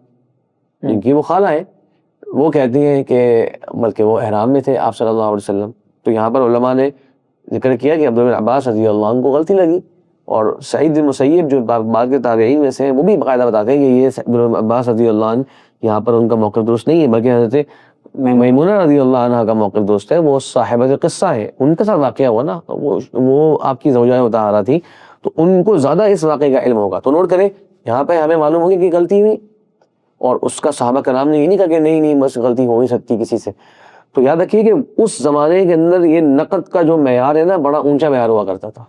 جن کی وہ خالہ ہیں وہ کہتی ہیں کہ بلکہ وہ احرام میں تھے آپ صلی اللہ علیہ وسلم. تو یہاں پر علماء نے ذکر کیا کہ عبداللہ بن عباس رضی اللہ عنہ کو غلطی لگی, اور سعید بن مسیب جو بعد کے تابعین میں سے ہیں وہ بھی باقاعدہ بتاتے ہیں کہ یہ عبداللہ بن عباس رضی اللہ عنہ یہاں پر ان کا موقف درست نہیں ہے, بلکہ حضرت میمونہ رضی اللہ عنہ کا موقف درست ہے. وہ صاحبہ قصہ ہے, ان کے ساتھ واقعہ ہوا نا, وہ آپ کی زوجہ مطہرہ تھی, تو ان کو زیادہ اس واقعے کا علم ہوگا. تو نوٹ کریں یہاں پہ ہمیں معلوم ہوگی کہ غلطی ہوئی, اور اس کا صحابہ کرام نے یہ نہیں کہا کہ نہیں بس غلطی ہو ہی سکتی کسی سے. تو یاد رکھیے کہ اس زمانے کے اندر یہ نقد کا جو معیار ہے نا بڑا اونچا معیار ہوا کرتا تھا.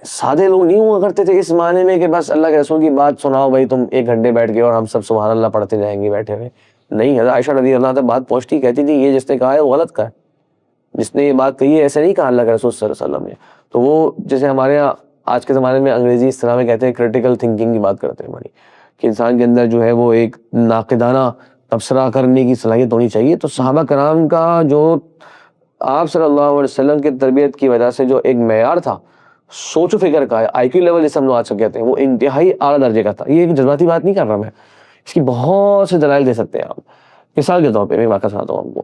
سادے لوگ نہیں ہوا کرتے تھے اس معنی میں کہ بس اللہ کے رسول کی بات سناؤ بھائی تم 1 گھنٹے بیٹھ کے اور ہم سب سبحان اللہ پڑھتے جائیں گے بیٹھے ہوئے. نہیں, حضرت عائشہ رضی اللہ عنہ تک بات پہنچتی, کہتی تھی یہ جس نے کہا ہے وہ غلط کہا ہے, جس نے یہ بات کہی ہے ایسے نہیں کہا اللہ کے رسول صلی اللہ علیہ وسلم نے. تو وہ جیسے ہمارے یہاں آج کے زمانے میں انگریزی اس طرح میں کہتے ہیں کرٹیکل تھنکنگ کی بات کرتے ہیں بڑی, کہ انسان کے اندر جو ہے وہ ایک ناقدانہ تبصرہ کرنے کی صلاحیت ہونی چاہیے. تو صحابہ کرام کا جو آپ صلی اللہ علیہ وسلم کی تربیت کی وجہ سے جو ایک معیار تھا سوچ و فکر کا, آئی کیو لیول جسے ہم لوگ آج تک کہتے ہیں, وہ انتہائی اعلیٰ درجے کا تھا. یہ ایک جذباتی بات نہیں کر رہا میں, اس کی بہت سے دلائل دے سکتے ہیں آپ. مثال کے طور پہ میں واقعہ سناتا ہوں آپ کو.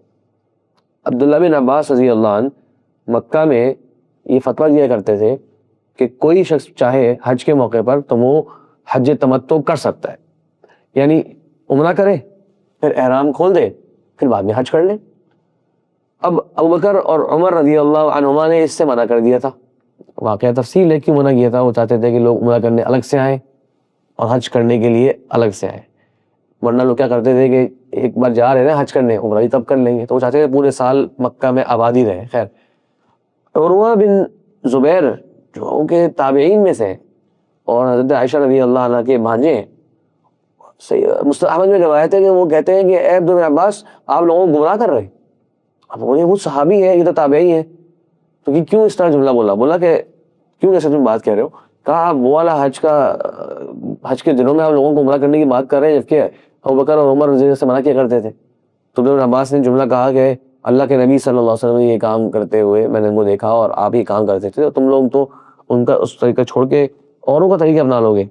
عبداللہ بن عباس رضی اللہ عنہ مکہ میں یہ فتویٰ دیا کرتے تھے کہ کوئی شخص چاہے حج کے موقع پر تو وہ حج تمتع کر سکتا ہے, یعنی عمرہ کرے پھر احرام کھول دے پھر بعد میں حج کر لے. اب ابوبکر اور عمر رضی اللہ عنہما نے اس سے منع کر دیا تھا. واقعہ تفصیل ہے کیوں منع کیا تھا. وہ چاہتے تھے کہ لوگ عمرہ کرنے الگ سے آئیں اور حج کرنے کے لیے الگ سے آئیں, ورنہ لوگ کیا کرتے تھے کہ ایک بار جا رہے ہیں حج کرنے, عمرہ بھی تب کر لیں گے. تو وہ چاہتے تھے پورے سال مکہ میں آبادی رہے. خیر, عروہ بن زبیر جو کہ تابعین میں سے اور حضرت عائشہ رضی اللہ عنہ کے بھانجے, مستحمد میں روایت ہے کہ وہ کہتے ہیں کہ اے عبد بن عباس آپ لوگوں کو گمراہ کر رہے. اب وہ صحابی ہے, یہ تو تابعی ہے, تو کہ کیوں اس طرح جملہ بولا کہ کیوں ایسے تم بات کہہ رہے ہو. کہا وہ والا حج کے دنوں میں آپ لوگوں کو عمرہ کرنے کی بات کر رہے ہیں جبکہ ابوبکر اور عمر رضی اللہ سے منع کیا کرتے تھے. تو ابن عباس نے جملہ کہا کہ اللہ کے نبی صلی اللہ علیہ وسلم نے یہ کام کرتے ہوئے میں نے ان کو دیکھا اور آپ یہ کام کرتے تھے, تم لوگ تو ان کا اس طریقہ چھوڑ کے اوروں کا طریقہ اپنا لوگے.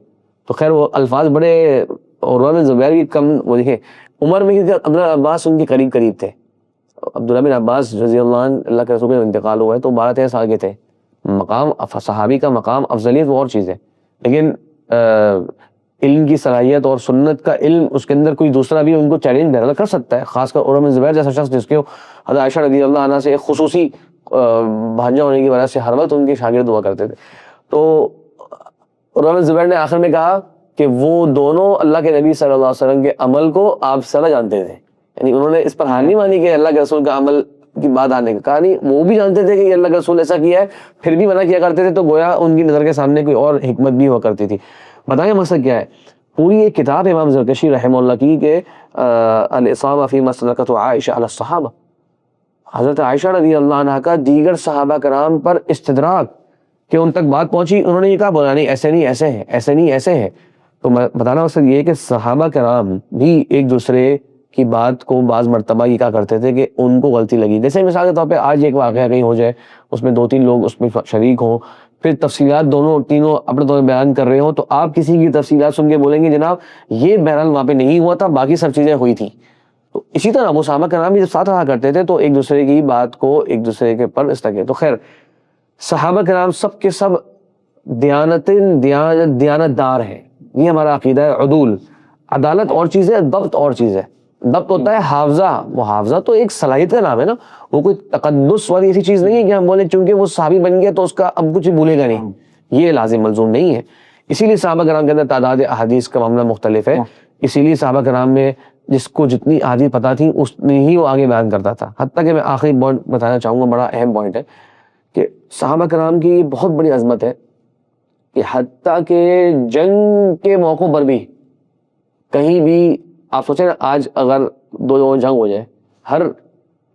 تو خیر وہ الفاظ بڑے, عروہ بن زبیر بھی کم, وہ دیکھیں عمر میں عبداللہ عباس ان کے قریب تھے. عبداللہ بن عباس رضی اللہ عنہ اللہ کے رسول کا انتقال ہوا ہے تو 12-13 سال کے تھے. مقام صحابی کا مقام افضلیت وہ اور چیز ہے, لیکن علم کی صلاحیت اور سنت کا علم اس کے اندر کوئی دوسرا بھی ان کو چیلنج ڈیولپ کر سکتا ہے, خاص کر عروہ بن زبیر جیسا شخص جس کے حضرت عائشہ رضی اللہ عنہ سے ایک خصوصی بھانجا ہونے کی وجہ سے ہر وقت ان کے شاگرد ہوا کرتے تھے. تو عروہ بن زبیر نے آخر میں کہا کہ وہ دونوں اللہ کے نبی صلی اللہ علیہ وسلم کے عمل کو آپ سے زیادہ جانتے تھے, یعنی انہوں نے اس پر ہار نہیں مانی کہ اللہ کے رسول کا عمل کی بات آنے کا، کہا نہیں وہ بھی جانتے تھے کہ یہ اللہ کا رسول ایسا کیا ہے، پھر بھی منع کیا کرتے تھے، تو گویا ان کی نظر کے سامنے کوئی اور حکمت بھی ہوا کرتی تھی. بتائیں مقصد کیا ہے؟ پوری ایک کتاب امام زرکشی رحمہ اللہ کی کہ الاصابہ فی ما استدرکتہ عائشہ علی الصحابہ، حضرت عائشہ رضی اللہ عنہ کا دیگر صحابہ کرام پر استدراک، کہ ان تک بات پہنچی، انہوں نے یہ کہا بولا نہیں ایسے نہیں ایسے ہیں، ایسے نہیں ایسے ہیں. تو میں بتانا مقصد یہ ہے کہ صحابہ کرام بھی ایک دوسرے کی بات کو بعض مرتبہ یہ کہا کرتے تھے کہ ان کو غلطی لگی. جیسے مثال کے طور پہ آج ایک واقعہ کہیں ہو جائے، اس میں 2-3 لوگ اس میں شریک ہوں، پھر تفصیلات دونوں تینوں اپنے طور بیان کر رہے ہوں، تو آپ کسی کی تفصیلات سن کے بولیں گے جناب یہ بہرحال وہاں پہ نہیں ہوا تھا، باقی سب چیزیں ہوئی تھیں. تو اسی طرح وہ صحابہ کرام بھی جب ساتھ رہا کرتے تھے تو ایک دوسرے کی بات کو ایک دوسرے کے پر اس طرح. تو خیر صحابہ کرام سب کے سب دیانت دار ہیں، یہ ہمارا عقیدہ ہے. عدول، عدالت اور چیز ہے، ضبط اور چیز ہے. ضبط ہوتا ہے حافظہ، وہ حافظہ تو ایک صلاحیت کا نام ہے نا، وہ کوئی تقدس والی ایسی چیز نہیں ہے کہ ہم بولیں چونکہ وہ صحابی بن گیا تو اس کا اب کچھ بھولے گا نہیں، یہ لازم ملزوم نہیں ہے. اسی لیے صحابہ کرام کے اندر تعداد احادیث کا معاملہ مختلف ہے. اسی لیے صحابہ کرام میں جس کو جتنی احادیث پتہ تھیں اس نے ہی وہ آگے بیان کرتا تھا. حتیٰ کہ میں آخری پوائنٹ بتانا چاہوں گا، بڑا اہم پوائنٹ ہے کہ صحابہ کرام کی بہت بڑی عظمت ہے کہ حتیٰ کہ جنگ کے موقع پر بھی کہیں بھی آپ سوچیں نا، آج اگر 2 جنگ ہو جائے، ہر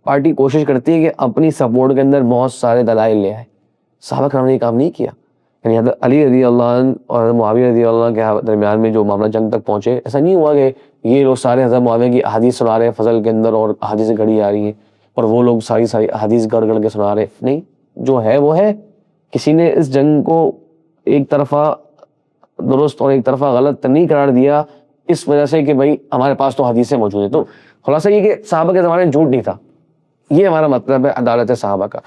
پارٹی کوشش کرتی ہے کہ اپنی سپورٹ کے اندر بہت سارے دلائل لے آئے. صحابہ کرام نے یہ کام نہیں کیا. یعنی حضرت علی رضی اللہ عنہ اور معاویہ رضی اللہ عنہ کے درمیان میں جو معاملہ جنگ تک پہنچے، ایسا نہیں ہوا کہ یہ لوگ سارے حضرت معاویہ کی احادیث سنا رہے ہیں فضل کے اندر اور احادیث گھڑی آ رہی ہیں اور وہ لوگ ساری احادیث گڑھ گڑھ کے سنا رہے. نہیں، جو ہے وہ ہے. کسی نے اس جنگ کو ایک طرفہ درست اور ایک طرفہ غلط نہیں قرار دیا اس وجہ سے کہ بھائی ہمارے پاس تو حدیثیں موجود ہیں. تو خلاصہ یہ کہ صحابہ کے زمانے میں جھوٹ نہیں تھا، یہ ہمارا مطلب ہے عدالت صحابہ کا.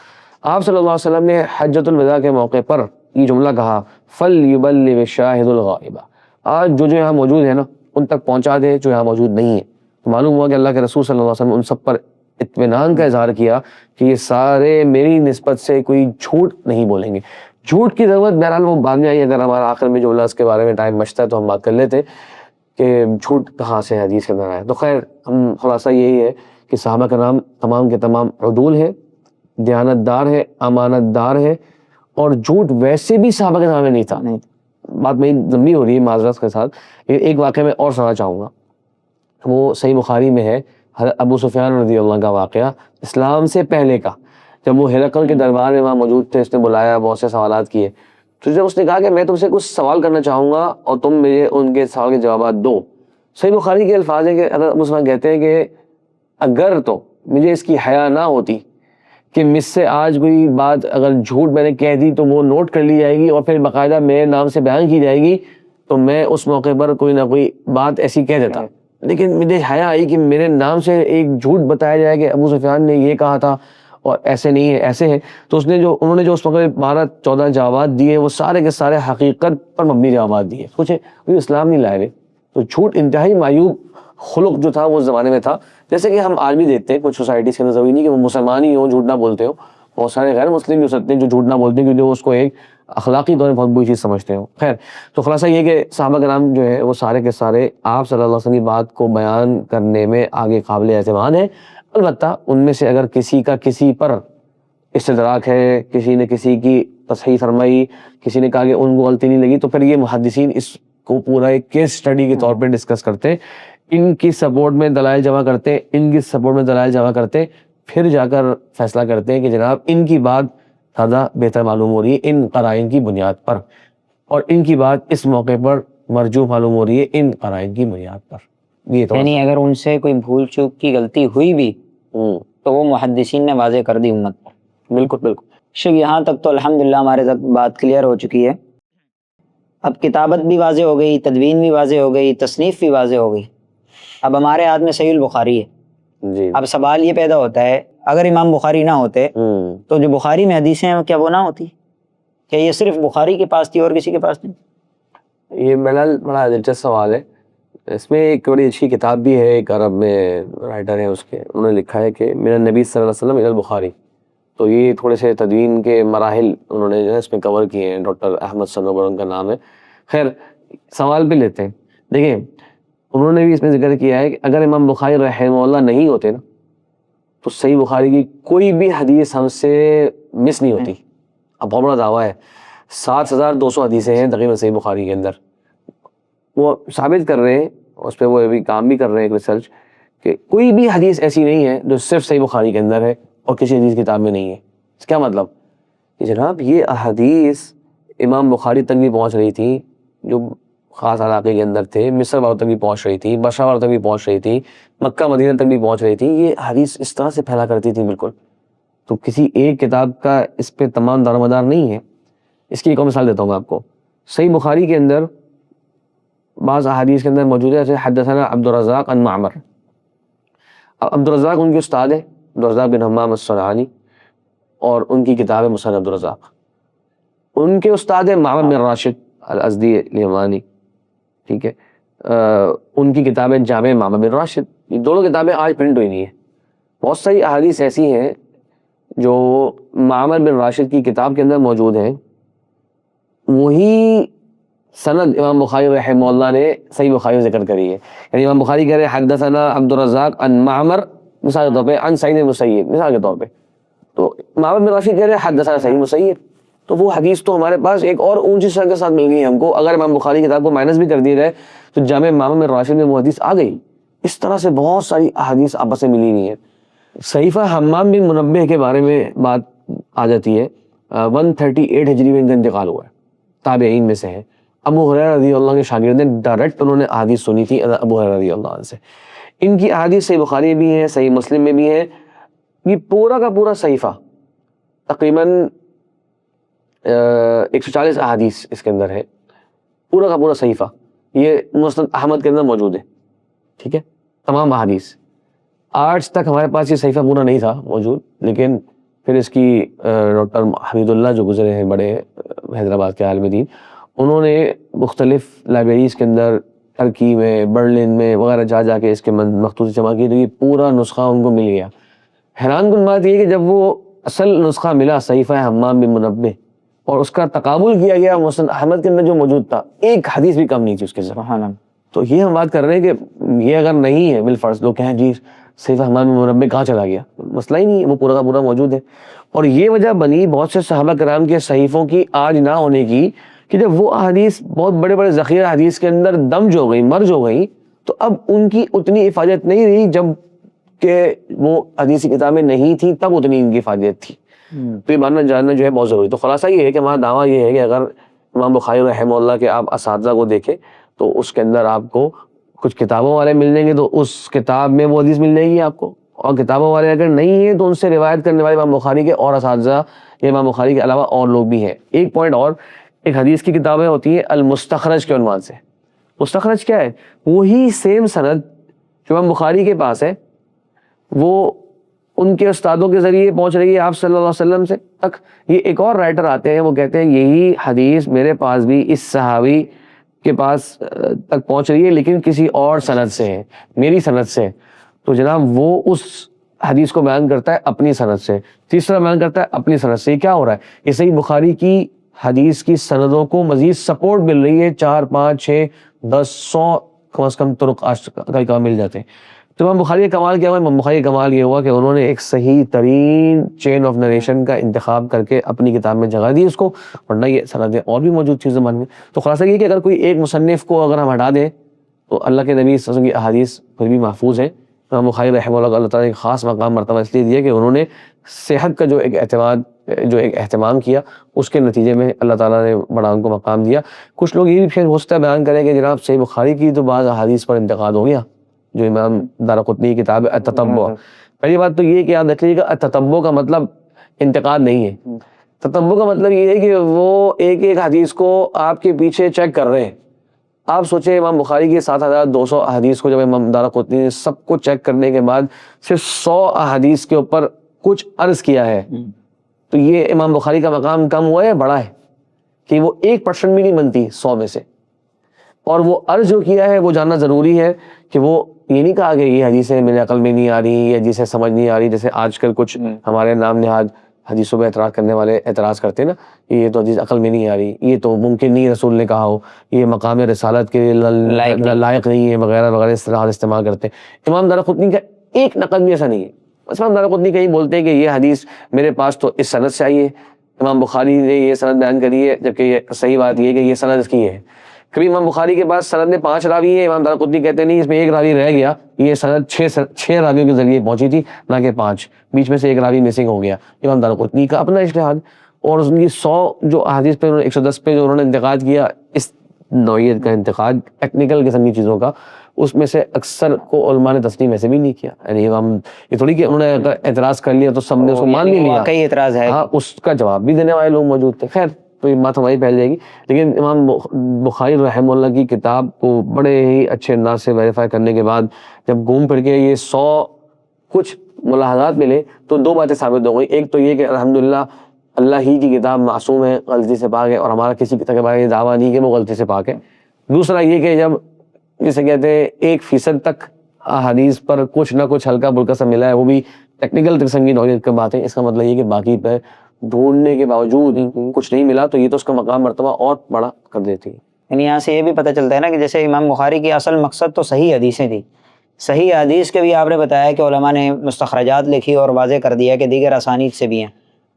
آپ صلی اللہ علیہ وسلم نے حجۃ الوداع کے موقع پر یہ جملہ کہا، فَلْيُبَلِّغِ الشَّاهِدُ الْغَائِبَ. آج جو یہاں موجود ہے نا ان تک پہنچا دے جو یہاں موجود نہیں ہے. تو معلوم ہوا کہ اللہ کے رسول صلی اللہ علیہ وسلم ان سب پر اطمینان کا اظہار کیا کہ یہ سارے میری نسبت سے کوئی جھوٹ نہیں بولیں گے. جھوٹ کی ضرورت بہرحال وہ بعد میں آئی، اگر ہمارا آخر میں جملہ اس کے بارے میں ٹائم بچتا ہے تو ہم بات کر لیتے کہ جھوٹ کہاں سے حدیث کے اندر آیا. تو خیر ہم خلاصہ یہی ہے کہ صحابہ کا نام تمام کے تمام عدول ہے، دیانت دار ہے، امانت دار ہے، اور جھوٹ ویسے بھی صحابہ کے نام میں نہیں تھا. بات میں ضمنی ہو رہی ہے معذرت کے ساتھ. ایک واقعہ میں اور سنانا چاہوں گا، وہ صحیح بخاری میں ہے، حضرت ابو سفیان رضی اللہ عنہ کا واقعہ اسلام سے پہلے کا. جب وہ ہرقل کے دربار میں وہاں موجود تھے، اس نے بلایا، بہت سے سوالات کیے، تو جب اس نے کہا کہ میں تم سے کچھ سوال کرنا چاہوں گا اور تم مجھے ان کے سوال کے جوابات دو. صحیح بخاری کے الفاظ ہیں کہ حضرت ابو سفیان کہتے ہیں کہ اگر تو مجھے اس کی حیا نہ ہوتی کہ مجھ سے آج کوئی بات اگر جھوٹ میں نے کہہ دی تو وہ نوٹ کر لی جائے گی اور پھر باقاعدہ میرے نام سے بیان کی جائے گی، تو میں اس موقع پر کوئی نہ کوئی بات ایسی کہہ دیتا. لیکن مجھے حیا آئی کہ میرے نام سے ایک جھوٹ بتایا جائے کہ ابو سفیان نے یہ کہا تھا اور ایسے نہیں ہے ایسے ہیں. تو انہوں نے جو اس موقع 12-14 جوابات دیے وہ سارے کے سارے حقیقت پر مبنی جوابات دیے. سوچیں وہ اسلام نہیں لائے. تو جھوٹ انتہائی معیوب خلق جو تھا وہ اس زمانے میں تھا. جیسے کہ ہم آج بھی دیکھتے ہیں کچھ سوسائٹیز کے اندر، ضروری نہیں کہ وہ مسلمان ہی ہوں جھوٹ نہ بولتے ہو، بہت سارے غیر مسلم بھی ہو سکتے ہیں جو جھوٹ نہ بولتے ہیں کیونکہ وہ اس کو ایک اخلاقی طور پر بہت بری چیز سمجھتے ہو. خیر تو خلاصہ یہ کہ صحابہ کرام جو ہے وہ سارے کے سارے آپ صلی اللہ علیہ وسلم کی بات کو بیان کرنے میں آگے قابل اعتماد ہیں. البتہ ان میں سے اگر کسی کا کسی پر استدراک ہے، کسی نے کسی کی تصحیح فرمائی، کسی نے کہا کہ ان کو غلطی نہیں لگی، تو پھر یہ محدثین اس کو پورا ایک کیس اسٹڈی کے طور پہ ڈسکس کرتے ہیں، ان کی سپورٹ میں دلائل جمع کرتے ہیں، ان کی سپورٹ میں دلائل جمع کرتے ہیں، پھر جا کر فیصلہ کرتے ہیں کہ جناب ان کی بات زیادہ بہتر معلوم ہو رہی ہے ان قرائن کی بنیاد پر، اور ان کی بات اس موقع پر مرجوح معلوم ہو رہی ہے ان قرائن کی بنیاد پر. یہ تو یعنی اگر ان سے کوئی بھول چوک کی غلطی ہوئی بھی تو وہ محدثین نے واضح کر دی امت پر. بالکل بالکل. یہاں تک تو الحمدللہ ہمارے تک بات کلیئر ہو چکی ہے. اب کتابت بھی واضح ہو گئی، تدوین بھی واضح ہو گئی، تصنیف بھی واضح ہو گئی. اب ہمارے ہاتھ میں صحیح البخاری ہے. جی. اب سوال یہ پیدا ہوتا ہے اگر امام بخاری نہ ہوتے تو جو بخاری میں حدیثیں ہیں کیا وہ نہ ہوتی؟ کیا یہ صرف بخاری کے پاس تھی اور کسی کے پاس نہیں؟ یہ بڑا دلچسپ سوال ہے. اس میں ایک بڑی اچھی کتاب بھی ہے، ایک عرب میں رائٹر ہے اس کے، انہوں نے لکھا ہے کہ میرا نبی صلی اللہ علیہ وسلم الی البخاری. تو یہ تھوڑے سے تدوین کے مراحل انہوں نے جو ہے اس میں کور کیے ہیں. ڈاکٹر احمد صنوبر ان کا نام ہے. خیر سوال پہ لیتے ہیں. دیکھیں انہوں نے بھی اس میں ذکر کیا ہے کہ اگر امام بخاری رحمہ اللہ نہیں ہوتے نا تو صحیح بخاری کی کوئی بھی حدیث ہم سے مس نہیں ہوتی. اب بہت بڑا دعویٰ ہے, 7,200 حدیثیں ہیں تقریباً صحیح بخاری کے اندر. وہ ثابت کر رہے ہیں, اس پہ وہ ابھی کام بھی کر رہے ہیں, ایک ریسرچ, کہ کوئی بھی حدیث ایسی نہیں ہے جو صرف صحیح بخاری کے اندر ہے اور کسی حدیث کتاب میں نہیں ہے. اس کیا مطلب کہ جناب یہ احادیث امام بخاری تک بھی پہنچ رہی تھی, جو خاص علاقے کے اندر تھے, مصر والوں تک بھی پہنچ رہی تھی, بصرہ والوں تک بھی پہنچ رہی تھی, مکہ مدینہ تک بھی پہنچ رہی تھی. یہ حدیث اس طرح سے پھیلا کرتی تھی بالکل. تو کسی ایک کتاب کا اس پہ تمام دار و مدار نہیں ہے. اس کی ایک اور مثال دیتا ہوں میں آپ کو. صحیح بخاری کے اندر بعض احادیث کے اندر موجود ہے, جیسے حدثنا عبد الرزاق عن معمر. عبد الرزاق ان کے استاد ہیں, عبد الرزاق بن حمام الصنعانی, اور ان کی کتاب ہے مسند عبد الرزاق. ان کے استاد ہیں معمر بن راشد الازدی الیمانی, ٹھیک ہے, ان کی کتاب ہے جامع معمر بن راشد. یہ دونوں کتابیں آج پرنٹ ہوئی نہیں ہیں. بہت ساری احادیث ایسی ہیں جو معمر بن راشد کی کتاب کے اندر موجود ہیں, وہی سند امام بخاری رحمہ اللہ نے صحیح بخاری میں ذکر کری ہے. یعنی امام بخاری کہہ رہے ہیں حدثنا عبد الرزاق عن معمر, مثال کے طور پہ عن سعید المسیب, مثال کے طور پہ, تو معمر بن راشد کہہ رہے ہیں حدثنا سعید المسیب. تو وہ حدیث تو ہمارے پاس ایک اور اونچی سند کے ساتھ مل گئی ہم کو. اگر امام بخاری کی کتاب کو مائنس بھی کر دیا جائے تو جامع معمر بن راشد میں وہ حدیث آ گئی. اس طرح سے بہت ساری احادیث آپس میں ملی ہوئی ہیں. صحیفہ حمام بن منبہ کے بارے میں بات آ جاتی ہے. 138 ہجری میں ان کا انتقال ہوا ہے, تابعین میں سے ہیں. ابو ہریرہ رضی اللہ عنہ کے شاگرد ہیں, ڈائریکٹ انہوں نے احادیث سنی تھی ابو ہریرہ رضی اللہ عنہ سے. ان کی احادیث صحیح بخاری میں بھی ہیں, صحیح مسلم میں بھی ہیں. یہ پورا کا پورا صحیفہ تقریباً 140 احادیث اس کے اندر ہے. پورا کا پورا صحیفہ یہ مسند احمد کے اندر موجود ہے, ٹھیک ہے, تمام احادیث. آج تک ہمارے پاس یہ صحیفہ پورا نہیں تھا موجود, لیکن پھر اس کی ڈاکٹر حمید اللہ جو گزرے ہیں بڑے حیدرآباد کے عالم دین, انہوں نے مختلف لائبریریز کے اندر, ترکی میں, برلن میں وغیرہ جا کے اس کے مخطوطی جمع کی, تو یہ پورا نسخہ ان کو مل گیا. حیران کن بات یہ کہ جب وہ اصل نسخہ ملا صحیفہ حمام بن منبہ اور اس کا تقابل کیا گیا مسند احمد کے اندر جو موجود تھا, ایک حدیث بھی کم نہیں تھی اس کے اندر. تو یہ ہم بات کر رہے ہیں کہ یہ اگر نہیں ہے بالفرض, لوگ کہیں جی صحیفہ حمام بن منبہ کہاں چلا گیا, مسئلہ ہی نہیں ہے, وہ پورا کا پورا موجود ہے. اور یہ وجہ بنی بہت سے صحابہ کرام کے صحیفوں کی آج نہ ہونے کی, کہ جب وہ احادیث بہت بڑے بڑے ذخیرہ حدیث کے اندر دمج ہو گئی, مرج ہو گئی, تو اب ان کی اتنی افادت نہیں رہی. جب کہ وہ حدیثی کتابیں نہیں تھیں تب اتنی ان کی افادت تھی. تو یہ ماننا جاننا جو ہے بہت ضروری. تو خلاصہ یہ ہے کہ ہمارا دعویٰ یہ ہے کہ اگر امام بخاری رحمہ اللہ کے آپ اساتذہ کو دیکھیں تو اس کے اندر آپ کو کچھ کتابوں والے مل جائیں گے, تو اس کتاب میں وہ حدیث مل جائے گی آپ کو. اور کتابوں والے اگر نہیں ہیں تو ان سے روایت کرنے والے امام بخاری کے اور اساتذہ یا امام بخاری کے علاوہ اور لوگ بھی ہیں. ایک پوائنٹ اور, ایک حدیث کی کتابیں ہوتی ہیں المستخرج کے عنوان سے. مستخرج کیا ہے؟ وہی سیم سند جو امام بخاری کے پاس ہے وہ ان کے استادوں کے ذریعے پہنچ رہی ہے آپ صلی اللہ علیہ وسلم سے تک. یہ ایک اور رائٹر آتے ہیں, وہ کہتے ہیں یہی حدیث میرے پاس بھی اس صحابی کے پاس تک پہنچ رہی ہے لیکن کسی اور سند سے ہے, میری سند سے. تو جناب وہ اس حدیث کو بیان کرتا ہے اپنی سند سے, تیسرا بیان کرتا ہے اپنی سند سے. یہ کیا ہو رہا ہے؟ یہ صحیح بخاری کی حدیث کی سندوں کو مزید سپورٹ مل رہی ہے. 4 5 6 10 100 کم از کم طرق آج کا مل جاتے ہیں. تو امام بخاری کا کمال کیا ہوا؟ امام بخاری کا کمال یہ ہوا کہ انہوں نے ایک صحیح ترین چین آف نریشن کا انتخاب کر کے اپنی کتاب میں جگہ دی اس کو, ورنہ یہ سندیں اور بھی موجود تھی زمان میں. تو خلاصہ یہ کہ اگر کوئی ایک مصنف کو اگر ہم ہٹا دیں تو اللہ کے نبی صلی اللہ علیہ وسلم کی احادیث پھر بھی محفوظ ہیں. امام بخاری رحمہ اللہ کو اللہ تعالیٰ نے ایک خاص مقام مرتبہ اس لیے دیا کہ انہوں نے صحت کا جو ایک اہتمام کیا, اس کے نتیجے میں اللہ تعالیٰ نے بڑا ان کو مقام دیا. کچھ لوگ یہ بھی پھر ہو سکتا ہے بیان کریں کہ جناب صحیح بخاری کی تو بعض احادیث پر انتقاد ہو گیا, جو امام دارقطنی کی کتاب ہے التتبع. پہلی بات تو یہ کہ یاد رکھ لیجیے گا, التتبع کا مطلب انتقاد نہیں ہے. تتبع کا مطلب یہ ہے کہ وہ ایک ایک حدیث کو آپ کے پیچھے چیک کر رہے ہیں. آپ سوچیں امام بخاری کی 7,200 احادیث کو جب امام دارقطنی نے سب کو چیک کرنے کے بعد صرف 100 احادیث کے اوپر کچھ عرض کیا ہے, تو یہ امام بخاری کا مقام کم ہوا ہے بڑا ہے کہ وہ 1% بھی نہیں بنتی 100 میں سے. اور وہ عرض جو کیا ہے وہ جاننا ضروری ہے کہ وہ یہ نہیں کہا کہ یہ حدیثیں میرے عقل میں نہیں آ رہی یا جسے سمجھ نہیں آ رہی, جیسے آج کل کچھ ہمارے نام نہاد حدیثوں پہ اعتراض کرنے والے اعتراض کرتے ہیں نا, یہ تو حدیث عقل میں نہیں آ رہی, یہ تو ممکن نہیں رسول نے کہا ہو, یہ مقام رسالت کے لائق نہیں ہے وغیرہ وغیرہ, اس طرح استعمال کرتے ہیں. امام دارقطنی کا ایک نقل بھی ایسا نہیں ہے, بس امام دارقطنی کہیں بولتے ہیں کہ یہ حدیث میرے پاس تو اس سند سے آئی ہے، امام بخاری نے یہ سند بیان کری ہے، جبکہ یہ صحیح بات یہ ہے کہ یہ سند اس کی ہے. کبھی امام بخاری کے پاس سند میں 5 راوی ہیں، امام دارقطنی کہتے ہیں نہیں اس میں ایک راوی رہ گیا، یہ سند 6 راویوں کے ذریعے پہنچی تھی نہ کہ 5، بیچ میں سے ایک راوی مسنگ ہو گیا. امام دارقطنی کا اپنا اجتہاد، اور ان کی 100 جو احادیث پہ 110 پہ جو انہوں نے انتقاد کیا، اس نوعیت کا انتقاد ٹیکنیکل قسم کی چیزوں کا، اس میں سے اکثر کو علماء نے تسلیم ایسے بھی نہیں کیا. یعنی ہم یہ تھوڑی کہ انہوں نے اگر اعتراض کر لیا تو سب نے اس کو مان بھی لیا، واقعی اعتراض ہے، ہاں اس کا جواب بھی دینے والے لوگ موجود تھے. خیر تو یہ بات ہماری پھیل جائے گی. لیکن امام بخاری رحمہ اللہ کی کتاب کو بڑے ہی اچھے انداز سے ویریفائی کرنے کے بعد جب گھوم پھر کے یہ 100 کچھ ملاحظات ملے تو 2 باتیں ثابت ہو گئی. ایک تو یہ کہ الحمدللہ اللہ ہی کی کتاب معصوم ہے، غلطی سے پاک ہے، اور ہمارا کسی کتاب کے بارے میں دعویٰ نہیں کہ وہ غلطی سے پاک ہے. دوسرا یہ کہ جب جسے کہتے ہیں 1% تک احادیث پر کچھ نہ کچھ ہلکا پھلکا سا ملا ہے، وہ بھی ٹیکنیکل قسم کی نوعیت کی بات ہے، اس کا مطلب یہ کہ باقی پہ ڈھونڈنے کے باوجود کچھ نہیں ملا تو یہ تو اس کا مقام مرتبہ اور بڑا کر دیتی ہے. یعنی یہاں سے یہ بھی پتہ چلتا ہے نا کہ جیسے امام بخاری کی اصل مقصد تو صحیح حدیثیں تھی، صحیح حدیث کے بھی آپ نے بتایا کہ علماء نے مستخرجات لکھی اور واضح کر دیا کہ دیگر اسانید سے بھی ہیں.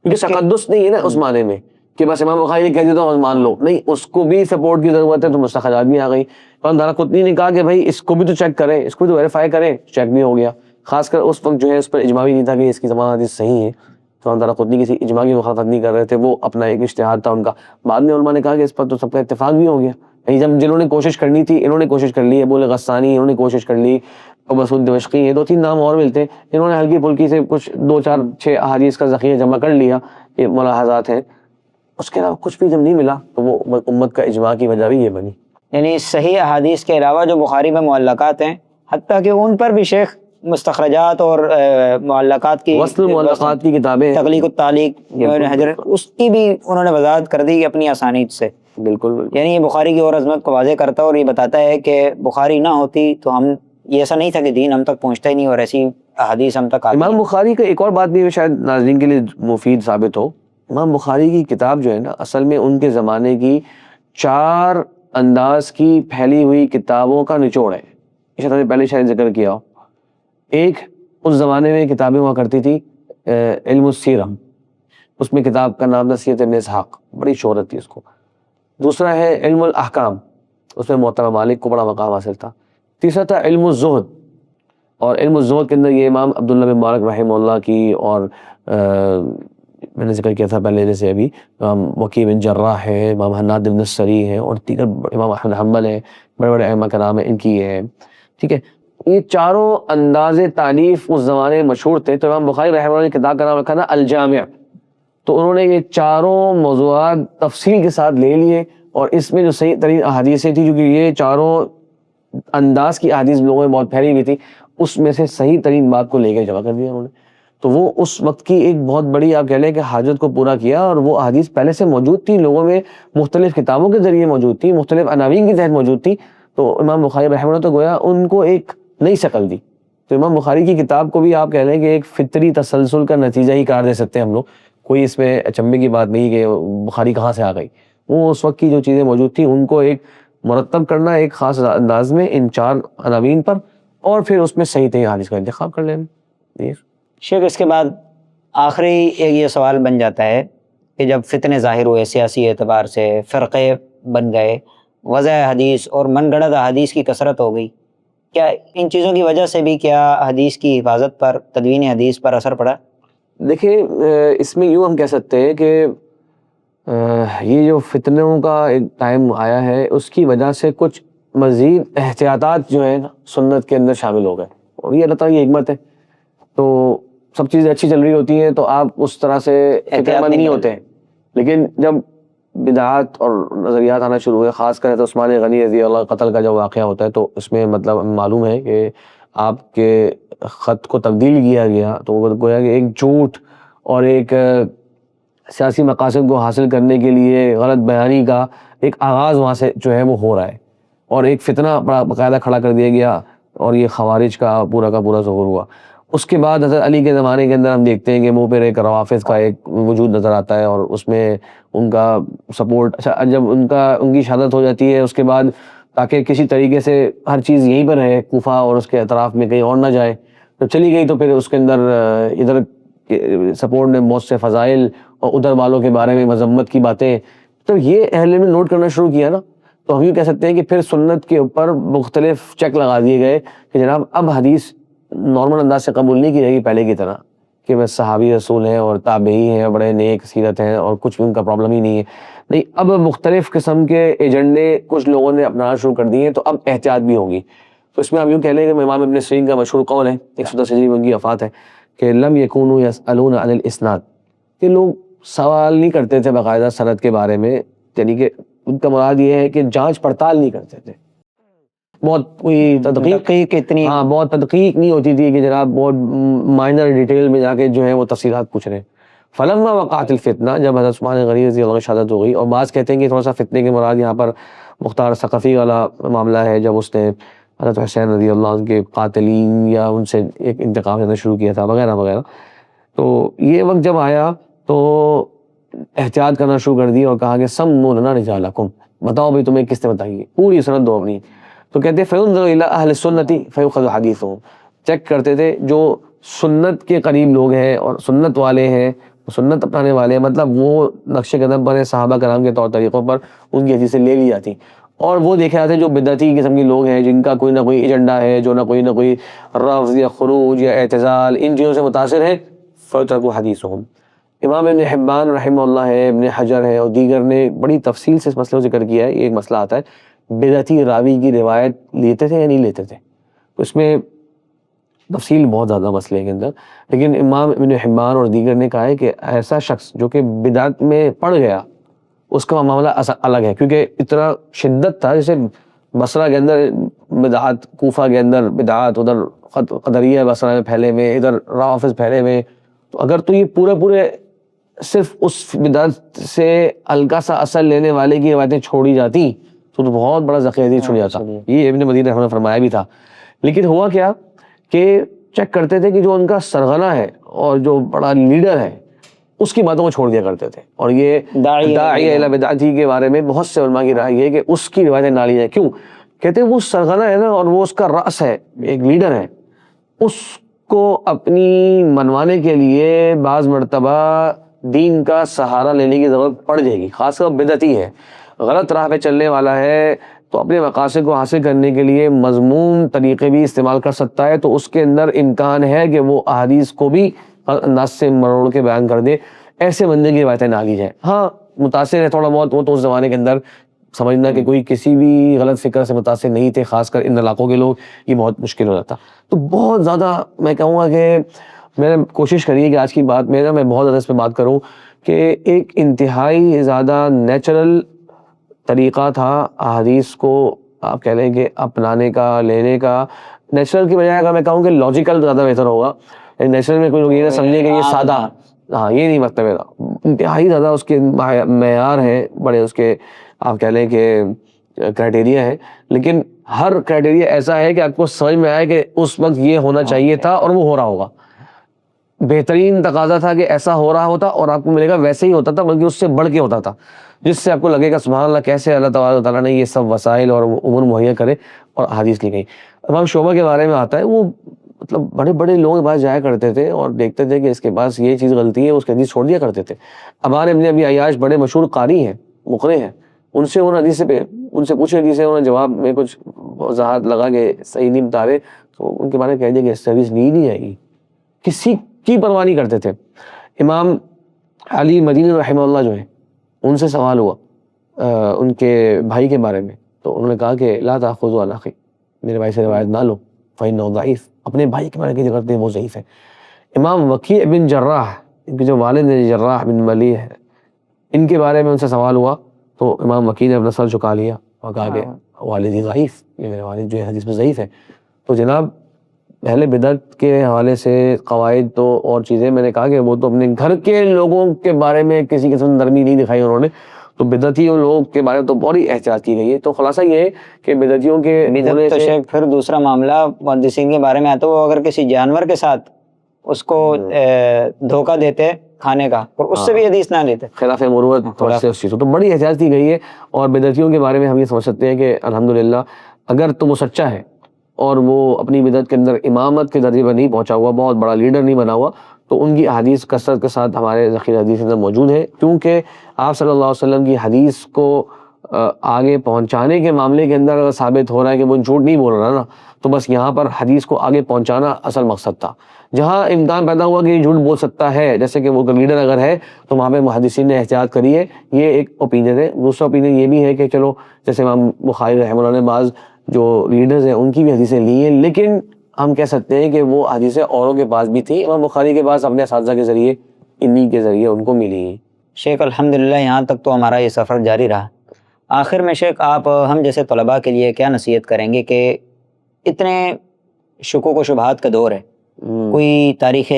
کیونکہ تقدس نہیں ہے نا اس معنی میں کہ بس امام بخاری نے کہہ دیا تو مان لو، نہیں، اس کو بھی سپورٹ کی ضرورت ہے، تو مستخرجات بھی آ گئی. امام دارقطنی نے کہا کہ بھائی اس کو بھی تو چیک کریں، اس کو بھی تو ویریفائی کریں، چیک بھی ہو گیا. خاص کر اس وقت جو ہے اس پر اجماع بھی نہیں تھا کہ اس کی زبان حدیث صحیح ہے، تو امام دارقطنی کسی اجماع کی مخالفت نہیں کر رہے تھے، وہ اپنا ایک اجتہاد تھا ان کا. بعد میں علماء نے کہا کہ اس پر تو سب کا اتفاق بھی ہو گیا. یعنی جب جنہوں نے کوشش کرنی تھی انہوں نے کوشش کر لی، ابو الغسانی انہوں نے کوشش کر لی، ابو مسعود دمشقی، یہ 2-3 نام اور ملتے ہیں، انہوں نے ہلکی پھلکی سے کچھ 2-4-6 احادیث کا ذخیرہ جمع کر لیا، یہ ملاحظات ہیں. اس کے علاوہ کچھ بھی جب نہیں ملا تو وہ امت کا اجماع کی وجہ بھی یہ بنی. یعنی صحیح احادیث کے علاوہ جو بخاری میں معلقات ہیں، حتیٰ کہ ان پر بھی شیخ مستخرجات اور معلقات کی وصل معلقات کی کتابیں، تغلیق التعلیق ابن حجر، اس کی بھی انہوں نے وضاحت کر دی اپنی اسانید سے. بالکل. یعنی یہ بخاری کی اور عظمت کو واضح کرتا ہے اور یہ بتاتا ہے کہ بخاری نہ ہوتی تو ہم یہ ایسا نہیں تھا کہ دین ہم تک پہنچتا ہی نہیں اور ایسی احادیث ہم تک آتی. امام بخاری کا ایک اور بات بھی شاید ناظرین کے لیے مفید ثابت ہو، امام بخاری کی کتاب جو ہے نا اصل میں ان کے زمانے کی 4 انداز کی پھیلی ہوئی کتابوں کا نچوڑ ہے. اس طرح پہلے شاید ذکر کیا ہو. ایک اس زمانے میں کتابیں ہوا کرتی تھی علم السیرہ، اس میں کتاب کا نام تھا سیرت ابن اسحاق، بڑی شہرت تھی اس کو. دوسرا ہے علم الاحکام، اس میں موطا مالک کو بڑا مقام حاصل تھا. تیسرا تھا علم الزہد، اور علم الزہد کے اندر یہ امام عبداللہ بن مبارک رحمہ اللہ کی، اور میں نے ذکر کیا تھا پہلے جیسے ابھی وکیع بن جراح ہے، امام حناد بن السری ہیں، اور دیگر امام احمد حنبل ہیں، بڑے بڑے ائمہ کرام ہیں، ان کی یہ ہے. ٹھیک ہے، یہ چاروں انداز تعلیف اس زمانے میں مشہور تھے. تو امام بخاری رحمہ اللہ نے کتاب کا نام رکھا تھا الجامع. تو انہوں نے یہ چاروں موضوعات تفصیل کے ساتھ لے لیے، اور اس میں جو صحیح ترین احادیثیں تھیں، کیونکہ یہ چاروں انداز کی احادیث لوگوں میں بہت پھیلی ہوئی تھی، اس میں سے صحیح ترین بات کو لے کے جمع کر دیا انہوں نے. تو وہ اس وقت کی ایک بہت بڑی آپ کہہ لیں کہ حاجت کو پورا کیا، اور وہ احادیث پہلے سے موجود تھی لوگوں میں، مختلف کتابوں کے ذریعے موجود تھی، مختلف عناوین کے تحت موجود تھی. تو امام بخاری رحمہ اللہ تو گویا ان کو ایک نئی شکل دی. تو امام بخاری کی کتاب کو بھی آپ کہہ لیں کہ ایک فطری تسلسل کا نتیجہ ہی قرار دے سکتے ہیں ہم لوگ. کوئی اس میں اچنبے کی بات نہیں کہ بخاری کہاں سے آ گئی. وہ اس وقت کی جو چیزیں موجود تھیں ان کو ایک مرتب کرنا ایک خاص انداز میں ان 4 عناوین پر، اور پھر اس میں صحیح ترین حدیث کا انتخاب کر لینا. شیخ اس کے بعد آخری ایک یہ سوال بن جاتا ہے کہ جب فتنے ظاہر ہوئے سیاسی اعتبار سے، فرقے بن گئے، وضع حدیث اور من گھڑت حدیث کی کثرت ہو گئی، کیا ان چیزوں کی وجہ سے بھی کیا حدیث کی حفاظت پر، تدوین حدیث پر اثر پڑا؟ دیکھیں اس میں یوں ہم کہہ سکتے ہیں کہ یہ جو فتنوں کا ایک ٹائم آیا ہے اس کی وجہ سے کچھ مزید احتیاطات جو ہیں سنت کے اندر شامل ہو گئے، اور یہ اللہ تعالیٰ کی حکمت ہے. تو سب چیزیں اچھی چل رہی ہوتی ہیں تو آپ اس طرح سے احتیاط نہیں ہوتے ہیں، لیکن جب بدعات اور نظریات آنا شروع ہوئے، خاص کر تو عثمان غنی رضی اللہ قتل کا جو واقعہ ہوتا ہے، تو اس میں مطلب معلوم ہے کہ آپ کے خط کو تبدیل کیا گیا، تو وہ گویا کہ ایک جھوٹ اور ایک سیاسی مقاصد کو حاصل کرنے کے لیے غلط بیانی کا ایک آغاز وہاں سے جو ہے وہ ہو رہا ہے، اور ایک فتنہ باقاعدہ کھڑا کر دیا گیا، اور یہ خوارج کا پورا ظہور ہوا. اس کے بعد حضرت علی کے زمانے کے اندر ہم دیکھتے ہیں کہ منہ پر ایک روافظ کا ایک وجود نظر آتا ہے، اور اس میں ان کا سپورٹ، اچھا جب ان کی شہادت ہو جاتی ہے اس کے بعد تاکہ کسی طریقے سے ہر چیز یہیں پر رہے کوفہ اور اس کے اطراف میں کہیں اور نہ جائے، جب چلی گئی تو پھر اس کے اندر ادھر سپورٹ نے بہت سے فضائل اور ادھر والوں کے بارے میں مذمت کی باتیں. تو یہ اہل علم نے نوٹ کرنا شروع کیا نا, تو ہم یہ کہہ سکتے ہیں کہ پھر سنت کے اوپر مختلف چیک لگا دیے گئے کہ جناب اب حدیث نارمل انداز سے قبول نہیں کی جائے گی پہلے کی طرح کہ بس صحابی رسول ہیں اور تابعی ہیں, بڑے نیک سیرت ہیں اور کچھ بھی ان کا پرابلم ہی نہیں ہے. نہیں, اب مختلف قسم کے ایجنڈے کچھ لوگوں نے اپنانا شروع کر دیے ہیں, تو اب احتیاط بھی ہوگی. تو اس میں آپ یوں کہہ لیں کہ امام ابن سیرین کا مشہور قول ہے, 110 ہجری میں ان کی وفات ہے, کہ لم یکونوا یسألون عن الاسناد, کہ لوگ سوال نہیں کرتے تھے باقاعدہ سند کے بارے میں, یعنی کہ ان کا مراد یہ ہے کہ جانچ پڑتال نہیں کرتے تھے, بہت کوئی تدقیق اتنی, ہاں بہت تدقیق نہیں ہوتی تھی کہ جناب بہت مائنر ڈیٹیل میں جا کے جو ہے وہ تفصیلات پوچھ رہے ہیں. فلما وقعت الفتنہ, جب حضرت عثمان غنی رضی اللہ عنہ شہادت ہو گئی, اور بعض کہتے ہیں کہ تھوڑا سا فتنے کے مراد یہاں پر مختار ثقفی والا معاملہ ہے, جب اس نے حضرت حسین رضی اللہ عنہ کے قاتلین یا ان سے ایک انتقام لینا شروع کیا تھا وغیرہ وغیرہ. تو یہ وقت جب آیا تو احتیاط کرنا شروع کر دی اور کہا کہ سموا لنا رجالکم, بتاؤ بھائی تمہیں کس نے بتائی ہے, پوری سند دو اپنی. تو کہتے ہیں فینظر الی اہل السنۃ فیؤخذ حدیثہم, چیک کرتے تھے جو سنت کے قریب لوگ ہیں اور سنت والے ہیں, سنت اپنانے والے ہیں, مطلب وہ نقش قدم پر ہیں صحابہ کرام کے طور طریقوں پر, ان کی حدیثیں لے لی جاتی. اور وہ دیکھے جاتے جو بدعتی قسم کے لوگ ہیں جن کا کوئی نہ کوئی ایجنڈا ہے, جو نہ کوئی رفض یا خروج یا اعتزال ان چیزوں سے متاثر ہے, فترکوا حدیثہم. امام ابن حبان رحمہ اللہ ہے, ابن حجر ہے اور دیگر نے بڑی تفصیل سے اس مسئلے کو ذکر کیا ہے. یہ ایک مسئلہ آتا ہے بدعتی راوی کی روایت لیتے تھے یا نہیں لیتے تھے, اس میں تفصیل بہت زیادہ مسئلے کے اندر, لیکن امام ابن حبان اور دیگر نے کہا ہے کہ ایسا شخص جو کہ بدعت میں پڑ گیا اس کا معاملہ الگ ہے, کیونکہ اتنا شدت تھا, جیسے بصرہ کے اندر بدعات, کوفہ کے اندر بدعات, ادھر قدریہ بصرہ میں پھیلے ہوئے, ادھر رافض پھیلے ہوئے. تو اگر تو یہ پورے صرف اس بدعت سے ہلکا سا اثر لینے والے کی روایتیں چھوڑی جاتی تو بہت بڑا ذخیرہ چھوڑ جاتا. یہ ابن مدینہ رحمہ نے فرمایا بھی تھا. لیکن ہوا کیا کہ چیک کرتے تھے کہ جو ان کا سرغنہ ہے اور جو بڑا لیڈر ہے اس کی باتوں کو چھوڑ دیا کرتے تھے. اور یہ داعی الی بدعتی کے بارے میں بہت سے علماء کی رائے یہ ہے کہ اس کی روایتیں نہ لی جائیں. کیوں؟ کہتے ہیں وہ سرغنہ ہے نا, اور وہ اس کا رأس ہے, ایک لیڈر ہے, اس کو اپنی منوانے کے لیے بعض مرتبہ دین کا سہارا لینے کی ضرورت پڑ جائے گی, خاص کر بدعتی ہے, غلط راہ پہ چلنے والا ہے, تو اپنے مقاصد کو حاصل کرنے کے لیے مضمون طریقے بھی استعمال کر سکتا ہے. تو اس کے اندر امکان ہے کہ وہ احادیث کو بھی انداز سے مروڑ کے بیان کر دے. ایسے بندے کی روایتیں نہ لی جائیں. ہاں متاثر ہے تھوڑا بہت, وہ تو اس زمانے کے اندر سمجھنا کہ کوئی کسی بھی غلط فکر سے متاثر نہیں تھے, خاص کر ان علاقوں کے لوگ, یہ بہت مشکل ہو جاتا. تو بہت زیادہ میں کہوں گا کہ میں نے کوشش کری ہے کہ آج کی بات میں بہت زیادہ اس پہ بات کروں کہ ایک انتہائی زیادہ نیچرل طریقہ تھا احادیث کو آپ کہہ لیں کہ اپنانے کا, لینے کا. نیچرل کی بجائے اگر میں کہوں کہ لاجیکل زیادہ بہتر ہوگا. نیچرل میں کوئی لوگ یہ نہ سمجھے کہ یہ سادہ, ہاں یہ نہیں مطلب میرا, انتہائی زیادہ اس کے معیار ہیں, بڑے اس کے آپ کہہ لیں کہ کرائٹیریا ہے, لیکن ہر کرائٹیریا ایسا ہے کہ آپ کو سمجھ میں آئے کہ اس وقت یہ ہونا چاہیے تھا اور وہ ہو رہا ہوگا. بہترین تقاضا تھا کہ ایسا ہو رہا ہوتا اور آپ کو ملے گا ویسے ہی ہوتا تھا, بلکہ اس سے بڑھ کے ہوتا تھا, جس سے آپ کو لگے گا سبحان اللہ کیسے اللہ تبارک تعالیٰ نے یہ سب وسائل اور امور مہیا کرے اور حدیث لی گئی. امام شعبہ کے بارے میں آتا ہے, وہ مطلب بڑے بڑے لوگوں کے پاس جایا کرتے تھے اور دیکھتے تھے کہ اس کے پاس یہ چیز غلطی ہے, اس کی حدیث چھوڑ دیا کرتے تھے. ابان ابن ابی عیاش بڑے مشہور قاری ہیں, مقرئ ہیں, ان سے انہوں نے حدیث پہ ان سے پوچھے حدیث, انہوں نے جواب میں کچھ وضاحت لگا کہ صحیح نہیں بتا رہے, تو ان کے بارے میں کہہ دیا کہ اس سے حدیث نہیں جائے گی, کسی کی پرواہ نہیں کرتے تھے. امام علی مدینی رحمہ اللہ جو ہے, ان سے سوال ہوا ان کے بھائی کے بارے میں, تو انہوں نے کہا کہ لا تأخذوا علی اخی, میرے بھائی سے روایت نہ لو, فإنه ضعیف, اپنے بھائی کے بارے میں جو کرتے ہیں وہ ضعیف ہے. امام وکیع بن جراح, ان کے جو والد ہیں جراح بن ملیح ہے, ان کے بارے میں ان سے سوال ہوا, تو امام وکیع نے اپنا سر جھکا لیا اور کہا کہ والدی ضعیف, یہ میرے والد جو ہے حدیث میں ضعیف ہے. تو جناب اہل بدعت کے حوالے سے قواعد تو اور چیزیں میں نے کہا کہ وہ تو اپنے گھر کے لوگوں کے بارے میں کسی قسم نرمی نہیں دکھائی انہوں نے, تو بدعتیوں لوگ کے بارے میں تو بڑی احتیاط کی گئی ہے. تو خلاصہ یہ ہے کہ بدعتیوں کے بدعت تو پھر دوسرا معاملہ محدثین کے بارے میں آتا ہے, وہ اگر کسی جانور کے ساتھ اس کو دھوکہ دیتے کھانے کا اور اس سے بھی حدیث نہ لیتے, خلاف مروت تھوڑا سے اس چیز تو بڑی احتیاط کی گئی ہے. اور بدعتیوں کے بارے میں ہم یہ سمجھ سکتے ہیں کہ الحمدللہ اگر تو وہ سچا ہے اور وہ اپنی بدعت کے اندر امامت کے درجے پر نہیں پہنچا ہوا، بہت بڑا لیڈر نہیں بنا ہوا، تو ان کی احادیث کثرت کے ساتھ ہمارے ذخیرہ حدیث کے اندر موجود ہے، کیونکہ آپ صلی اللہ علیہ وسلم کی حدیث کو آگے پہنچانے کے معاملے کے اندر اگر ثابت ہو رہا ہے کہ وہ جھوٹ نہیں بول رہا نا، تو بس یہاں پر حدیث کو آگے پہنچانا اصل مقصد تھا۔ جہاں امکان پیدا ہوا کہ یہ جھوٹ بول سکتا ہے، جیسے کہ وہ لیڈر اگر ہے، تو وہاں پہ محدثین نے احتیاط کری ہے، یہ ایک اوپینین ہے۔ دوسرا اوپینین یہ بھی ہے کہ چلو جیسے امام بخاری رحمہ اللہ نے بعض جو لیڈرز ہیں ان کی بھی حدیثیں لی ہیں، لیکن ہم کہہ سکتے ہیں کہ وہ حدیثیں اوروں کے پاس بھی تھیں، امام بخاری کے پاس اپنے اساتذہ کے ذریعے، انہی کے ذریعے ان کو ملی ہیں۔ شیخ الحمدللہ یہاں تک تو ہمارا یہ سفر جاری رہا۔ آخر میں شیخ آپ ہم جیسے طلباء کے لیے کیا نصیحت کریں گے کہ اتنے شکوک و شبہات کا دور ہے، کوئی تاریخ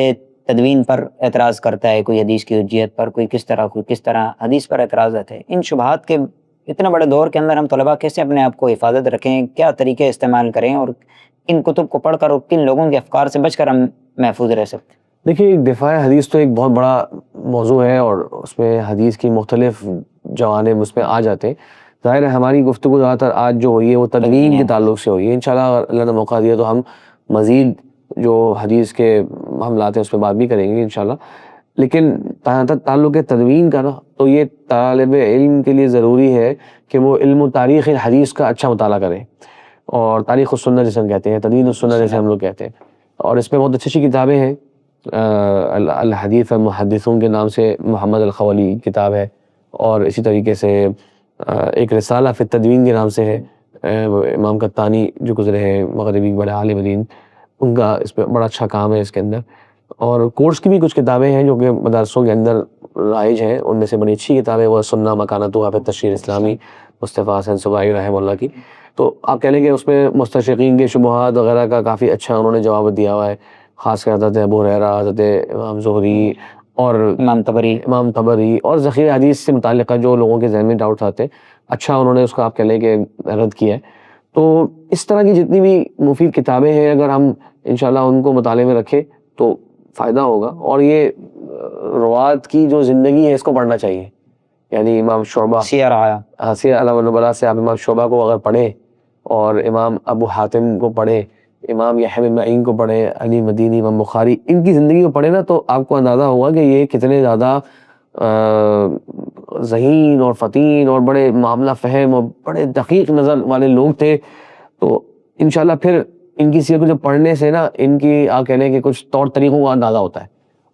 تدوین پر اعتراض کرتا ہے، کوئی حدیث کی حجیت پر، کوئی کس طرح حدیث پر اعتراضات ہے۔ ان شبہات کے اتنے بڑے دور کے اندر ہم طلباء کیسے اپنے آپ کو حفاظت رکھیں، کیا طریقے استعمال کریں، اور ان کتب کو پڑھ کر اور کن لوگوں کے افکار سے بچ کر ہم محفوظ رہ سکتے ہیں؟ دیکھیے، دفاع حدیث تو ایک بہت بڑا موضوع ہے، اور اس میں حدیث کی مختلف جوانب اس میں آ جاتے ہیں۔ ظاہر ہے ہماری گفتگو زیادہ تر آج جو ہوئی ہے وہ تدوین کے تعلق سے ہوئی ہے۔ انشاءاللہ اگر اللہ نے موقع دیا تو ہم مزید جو حدیث کے معاملات ہیں اس پہ بات بھی کریں گے انشاءاللہ، لیکن جہاں تک تعلق ہے تدوین کا نا، تو یہ طالب علم کے لیے ضروری ہے کہ وہ علم و تاریخ حدیث کا اچھا مطالعہ کرے، اور تاریخ السنہ جسے ہم کہتے ہیں، تدوین السنہ جیسے ہم لوگ کہتے ہیں، اور اس میں بہت اچھی اچھی کتابیں ہیں۔ الحدیث المحدثون کے نام سے محمد الخولی کتاب ہے، اور اسی طریقے سے ایک رسالہ فی التدوین کے نام سے ہے، امام قطانی جو گزرے ہیں مغربی بڑے عالم دین، ان کا اس پہ بڑا اچھا کام ہے اس کے اندر۔ اور کورس کی بھی کچھ کتابیں ہیں جو کہ مدارسوں کے اندر رائج ہیں، ان میں سے بڑی اچھی کتاب ہے وہ سنہ مکانتها فی التشریح اسلامی، مصطفیٰ حسن صباحی رحمہ اللہ کی۔ تو آپ کہہ لیں کہ اس میں مستشرقین کے شبہات وغیرہ کا کافی اچھا انہوں نے جواب دیا ہوا ہے، خاص کر حضرت ابو ہریرہ، حضرت امام زہری اور امام طبری اور ذخیرہ حدیث سے متعلقہ جو لوگوں کے ذہن میں ڈاؤٹس آتے ہیں، اچھا انہوں نے اس کو آپ کہہ لیں کہ رد کیا ہے۔ تو اس طرح کی جتنی بھی مفید کتابیں ہیں، اگر ہم انشاءاللہ ان کو مطالعے میں رکھیں تو فائدہ ہوگا۔ اور یہ روات کی جو زندگی ہے اس کو پڑھنا چاہیے، یعنی امام شعبہ، سیر اعلام النبلاء سے آپ امام شعبہ کو اگر پڑھیں، اور امام ابو حاتم کو پڑھیں، امام یحییٰ بن معین کو پڑھیں، علی مدینی، امام بخاری، ان کی زندگی کو پڑھیں نا، تو آپ کو اندازہ ہوگا کہ یہ کتنے زیادہ ذہین اور فطین اور بڑے معاملہ فہم اور بڑے دقیق نظر والے لوگ تھے۔ تو انشاءاللہ پھر ان کی سیرت کو جب پڑھنے سے نا، ان کی آپ کہہ لیں کہ کچھ طور طریقوں کا اندازہ ہوتا ہے،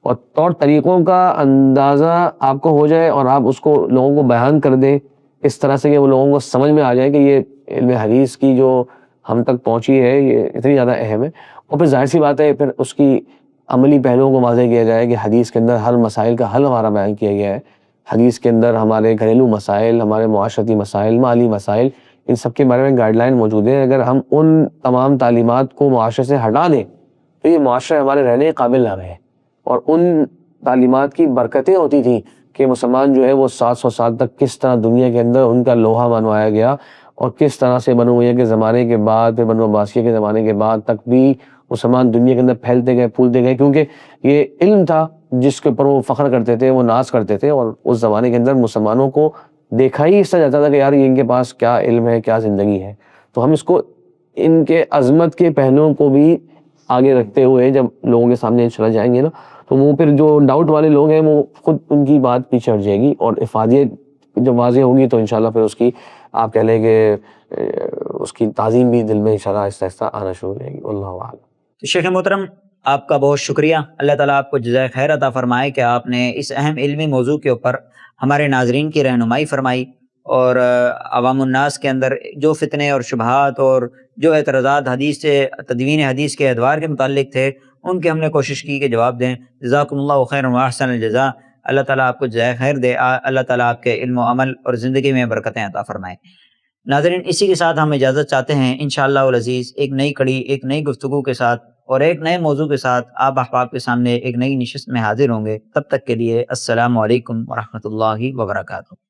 اور طور طریقوں کا اندازہ آپ کو ہو جائے اور آپ اس کو لوگوں کو بیان کر دیں اس طرح سے کہ وہ لوگوں کو سمجھ میں آ جائے کہ یہ علم حدیث کی جو ہم تک پہنچی ہے یہ اتنی زیادہ اہم ہے، اور پھر ظاہر سی بات ہے پھر اس کی عملی پہلوؤں کو واضح کیا جائے کہ حدیث کے اندر ہر مسائل کا حل ہمارا بیان کیا گیا ہے۔ حدیث کے اندر ہمارے گھریلو مسائل، ہمارے معاشرتی مسائل، مالی مسائل، ان سب کے بارے میں گائیڈ لائن موجود ہیں۔ اگر ہم ان تمام تعلیمات کو معاشرے سے ہٹا دیں تو یہ معاشرے ہمارے رہنے کے قابل نہ رہے۔ اور ان تعلیمات کی برکتیں ہوتی تھیں کہ مسلمان جو ہے وہ 700 سال تک کس طرح دنیا کے اندر ان کا لوہا منوایا گیا، اور کس طرح سے بنو امیہ کے زمانے کے بعد، پھر بنو عباسیہ کے زمانے کے بعد تک بھی مسلمان دنیا کے اندر پھیلتے گئے، پھولتے گئے، کیونکہ یہ علم تھا جس کے اوپر وہ فخر کرتے تھے، وہ ناز کرتے تھے، اور اس زمانے کے اندر مسلمانوں کو دیکھا ہی اس طرح جاتا تھا کہ یار یہ ان کے پاس کیا علم ہے، کیا زندگی ہے۔ تو ہم اس کو ان کے عظمت کے پہلوؤں کو بھی آگے رکھتے ہوئے جب لوگوں کے سامنے چلا جائیں گے نا، تو وہ پھر جو ڈاؤٹ والے لوگ ہیں وہ خود ان کی بات پیچھے ہٹ جائے گی، اور افادیت جب واضح ہوگی تو انشاءاللہ پھر اس کی آپ کہہ لیں کہ اس کی تعظیم بھی دل میں انشاءاللہ آہستہ آہستہ آنا شروع ہو جائے گی۔ واللہ اعلم۔ تو شیخ محترم آپ کا بہت شکریہ، اللہ تعالیٰ آپ کو جزائے خیر عطا فرمائے کہ آپ نے اس اہم علمی موضوع کے اوپر ہمارے ناظرین کی رہنمائی فرمائی، اور عوام الناس کے اندر جو فتنے اور شبہات اور جو اعتراضات حدیث سے تدوین حدیث کے ادوار کے متعلق تھے ان کے ہم نے کوشش کی کہ جواب دیں۔ جزاکم اللہ خیر و احسن الجزاء، اللہ تعالیٰ آپ کو جزائے خیر دے، اللہ تعالیٰ آپ کے علم و عمل اور زندگی میں برکتیں عطا فرمائے۔ ناظرین اسی کے ساتھ ہم اجازت چاہتے ہیں، انشاءاللہ العزیز ایک نئی کڑی، ایک نئی گفتگو کے ساتھ اور ایک نئے موضوع کے ساتھ آپ احباب کے سامنے ایک نئی نشست میں حاضر ہوں گے۔ تب تک کے لیے السلام علیکم ورحمۃ اللہ وبرکاتہ۔